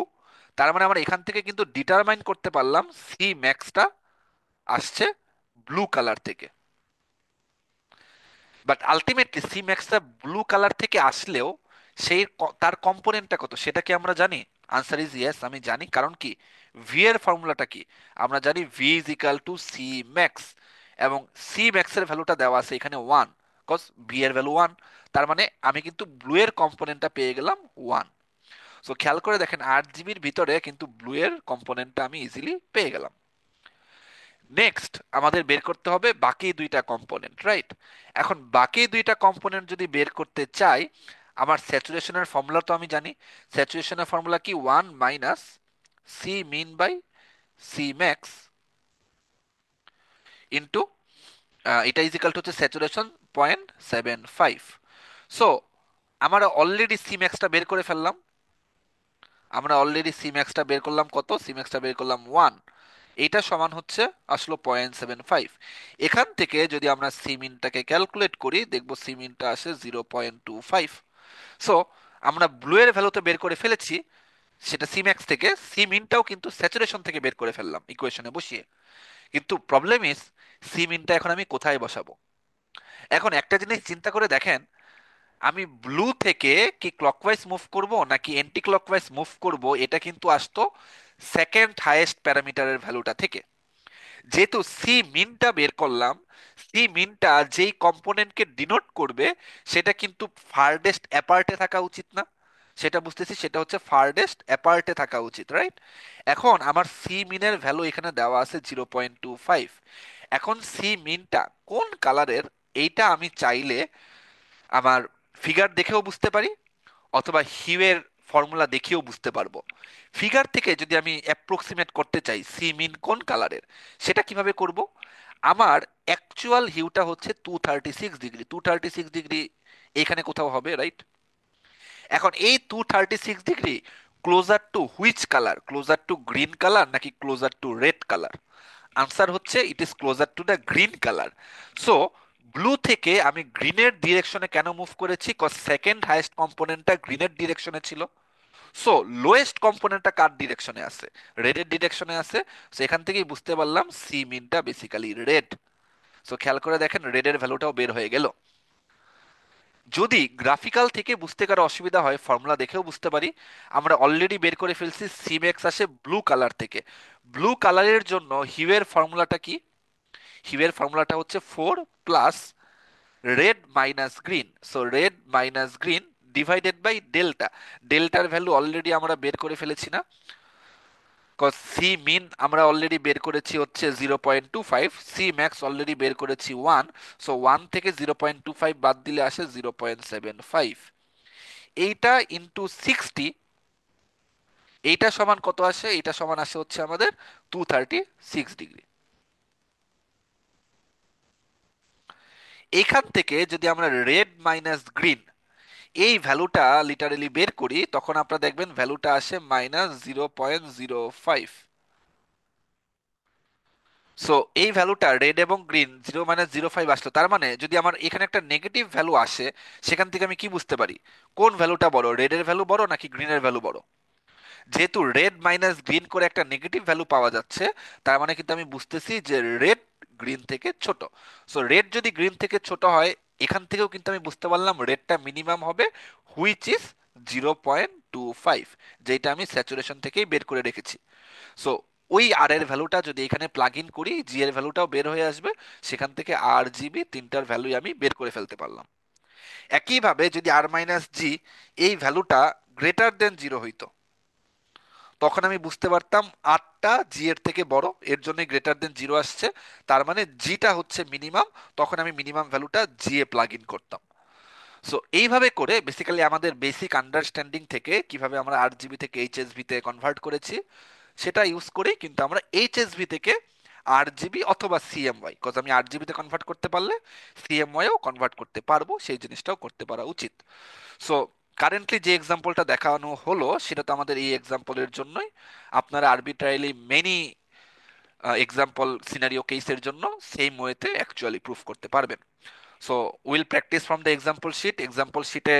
তার মানে আমরা এখান থেকে কিন্তু ডিটারমাইন করতে পারলাম সি ম্যাক্সটা আসছে ব্লু কালার থেকে। বাট আলটিমেটলি সি ম্যাক্সটা ব্লু কালার থেকে আসলেও তার কম্পোনেন্টটা কত সেটা কি আমরা জানি? আনসার ইজ ইয়েস, আমি জানি। কারণ কি, ভি এর ফর্মুলাটা কি? আমরা জানি V is equal to C max, এবং সি ম্যাক্স এর ভ্যালুটা দেওয়া আছে এখানে 1, কজ ভি এর ভ্যালু 1। তার মানে আমি কিন্তু ব্লু এর কম্পোনেন্টটা পেয়ে গেলাম 1। সো খেয়াল করে দেখেন 8 জিবির ভিতরে কিন্তু ব্লু এর কম্পোনেন্টটা আমি ইজিলি পেয়ে গেলাম। নেক্সট আমাদের বের করতে হবে বাকি দুইটা কম্পোনেন্ট, রাইট? এখন বাকি দুইটা কম্পোনেন্ট যদি বের করতে চাই, আমার স্যাচুরেশনের ফর্মুলা তো আমি জানি। স্যাচুরেশনের ফর্মুলা কি? 1 - C min by C max into এটা ইজিক্যাল টু হচ্ছে স্যাচুরেশন 0.75। সো আমরা অলরেডি সি ম্যাক্সটা বের করে ফেললাম। আমরা অলরেডি সি ম্যাক্সটা বের করলাম কত? সি ম্যাক্সটা বের করলাম 1। এইটা সমান হচ্ছে আসলো 0.75। এখান থেকে যদি আমরা সিমিনটাকে ক্যালকুলেট করি, দেখবো সিমিনটা আসে 0.25। সো আমরা ব্লু এর ভ্যালুতে বের করে ফেলেছি সেটা সিম্যাক্স থেকে, সিমিনটাও কিন্তু স্যাচুরেশন থেকে বের করে ফেললাম ইকুয়েশনে বসিয়ে। কিন্তু প্রবলেম ইজ সিমিনটা এখন আমি কোথায় বসাবো? এখন একটা জিনিস চিন্তা করে দেখেন, আমি ব্লু থেকে কি ক্লকওয়াইজ মুভ করব নাকি এন্টি ক্লকওয়াইজ মুভ করব, এটা কিন্তু আসতো সেকেন্ড হাইয়েস্ট প্যারামিটারের ভ্যালুটা থেকে। যেহেতু সি মিনটা বের করলাম, সি মিনটা যেই কম্পোনেন্টকে ডিনোট করবে সেটা কিন্তু ফারডেস্ট অ্যাপার্টে থাকা উচিত না? সেটা বুঝতেছি, সেটা হচ্ছে ফারডেস্ট অ্যাপার্টে থাকা উচিত, রাইট? এখন আমার সি মিনের ভ্যালু এখানে দেওয়া আছে 0.25। এখন সি মিনটা কোন কালারের, এইটা আমি চাইলে আমার ফিগার দেখেও বুঝতে পারি, অথবা হিউয়ের ফর্মুলা দেখেও বুঝতে পারবো। ফিগার থেকে যদি আমি অ্যাপ্রক্সিমেট করতে চাই সি মিন কোন কালারের, সেটা কিভাবে করব? আমার অ্যাকচুয়াল হিউটা হচ্ছে 236 ডিগ্রি, 236 ডিগ্রি এখানে কোথাও হবে, রাইট? এখন এই 236 degree closer to which colour? Closer to green colour নাকি closer to red colour? Answer হচ্ছে it is closer to the green colour. So blue থেকে আমি গ্রিনের ডিরেকশনে কেন মুভ করেছি? কজ সেকেন্ড হাইয়েস্ট কম্পোনেন্টটা গ্রিনের ডিরেকশনে ছিল। সো লোয়েস্ট কম্পোনেন্টটা কার ডিরেকশনে আছে? রেডের ডিরেকশনে আছে। সো এখান থেকেই বুঝতে পারলাম সি মিনটা বেসিক্যালি রেড। সো খেয়াল করে দেখেন রেডের ভ্যালুটাও বের হয়ে গেল। যদি গ্রাফিক্যাল থেকে বুঝতে কারো অসুবিধা হয়, ফর্মুলা দেখেও বুঝতে পারি। আমরা অলরেডি বের করে ফেলছি সিমেক্স আসে ব্লু কালার থেকে। ব্লু কালারের জন্য হিউয়ের ফর্মুলাটা কি? হিউয়ের ফর্মুলাটা হচ্ছে 4 + red minus green. So red minus green divided by delta. ডেল্টার ভ্যালু অলরেডি আমরা বের করে ফেলেছি না? কজ সি মিন আমরা অলরেডি বের করেছি হচ্ছে 0.25, সি ম্যাক্স অলরেডি বের করেছি 1। সো 1 থেকে 0.25 বাদ দিলে আসে 0.75। এইটা ইন্টু 60, এইটা সমান কত আসে? এইটা সমান আসে হচ্ছে আমাদের 236 ডিগ্রি। এখান থেকে যদি আমরা রেড মাইনাস গ্রিন এই ভ্যালুটা লিটারেলি বের করি, তখন আপনারা দেখবেন ভ্যালুটা আসে -0.05। সো এই ভ্যালুটা রেড এবং গ্রিন 0 - 0.05 আসলো, তার মানে যদি আমার এখানে একটা নেগেটিভ ভ্যালু আসে, সেখান থেকে আমি কি বুঝতে পারি কোন ভ্যালুটা বড়, রেডের ভ্যালু বড় নাকি গ্রিনের ভ্যালু বড়? যেহেতু রেড মাইনাস গ্রিন করে একটা নেগেটিভ ভ্যালু পাওয়া যাচ্ছে, তার মানে কিন্তু আমি বুঝতেছি যে রেড গ্রিন থেকে ছোট। সো রেড যদি গ্রিন থেকে ছোট হয়, এখান থেকেও কিন্তু আমি বুঝতে পারলাম রেডটা মিনিমাম হবে, হুইচ ইজ 0.25, যেটা আমি স্যাচুরেশন থেকেই বের করে রেখেছি। সো ওই আর এর ভ্যালুটা যদি এখানে প্লাগ ইন করি, জি এর ভ্যালুটাও বের হয়ে আসবে, সেখান থেকে আর জিবি তিনটার ভ্যালুই আমি বের করে ফেলতে পারলাম। একইভাবে যদি আর মাইনাস জি এই ভ্যালুটা গ্রেটার দেন জিরো হইতো, তখন আমি বুঝতে পারতাম আটটা জি এর থেকে বড়, এর জন্য গ্রেটার দেন জিরো আসছে, তার মানে জিটা হচ্ছে মিনিমাম। তখন আমি মিনিমাম ভ্যালুটা জি এ প্লাগ ইন করতাম। সো এইভাবে করে বেসিক্যালি আমাদের বেসিক আন্ডারস্ট্যান্ডিং থেকে কিভাবে আমরা আর জিবি থেকে এইচএসভি তে কনভার্ট করেছি, সেটা ইউজ করেই কিন্তু আমরা এইচএসভি থেকে আর জিবি অথবা সিএমওয়াই, কজ আমি আর জিবিতে কনভার্ট করতে পারলে সিএমওয়াইও কনভার্ট করতে পারবো, সেই জিনিসটাও করতে পারা উচিত। সো কারেন্টলি যে এক্সাম্পলটা দেখানো হলো সেটা তো আমাদের এই এক্সাম্পলের জন্যই। আপনারা আরবিট্রারিলি মেনি এক্সাম্পল সিনারিও কেসের জন্য সেম ওয়েতে অ্যাকচুয়ালি প্রুফ করতে পারবেন। So will practice from the example sheet. Example শিটে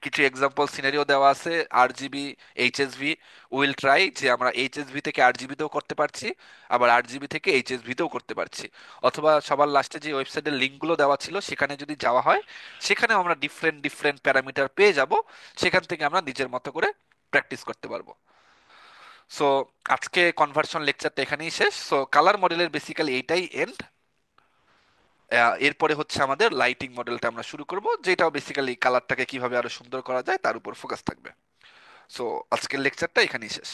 কিছু এক্সাম্পল সিনারিও দেওয়া আছে আরজিবি, এইচএসভি। উইল ট্রাই যে আমরা এইচএসভি থেকে আরজিবি তেও করতে পারছি, আবার আরজিবি থেকে এইচএসভি তেও করতে পারছি। অথবা সবার লাস্টে যে ওয়েবসাইটের লিঙ্কগুলো দেওয়া ছিল সেখানে যদি যাওয়া হয়, সেখানেও আমরা ডিফারেন্ট ডিফারেন্ট প্যারামিটার পেয়ে যাব, সেখান থেকে আমরা নিজের মতো করে প্র্যাকটিস করতে পারবো। সো আজকে কনভার্সন লেকচারটা এখানেই শেষ। সো কালার মডেলের বেসিক্যালি এইটাই এন্ড। এরপরে হচ্ছে আমাদের লাইটিং মডেলটা আমরা শুরু করব, যেটাও বেসিক্যালি কালারটাকে কিভাবে আরো সুন্দর করা যায় তার উপর ফোকাস থাকবে। সো আজকের লেকচারটা এখানেই শেষ।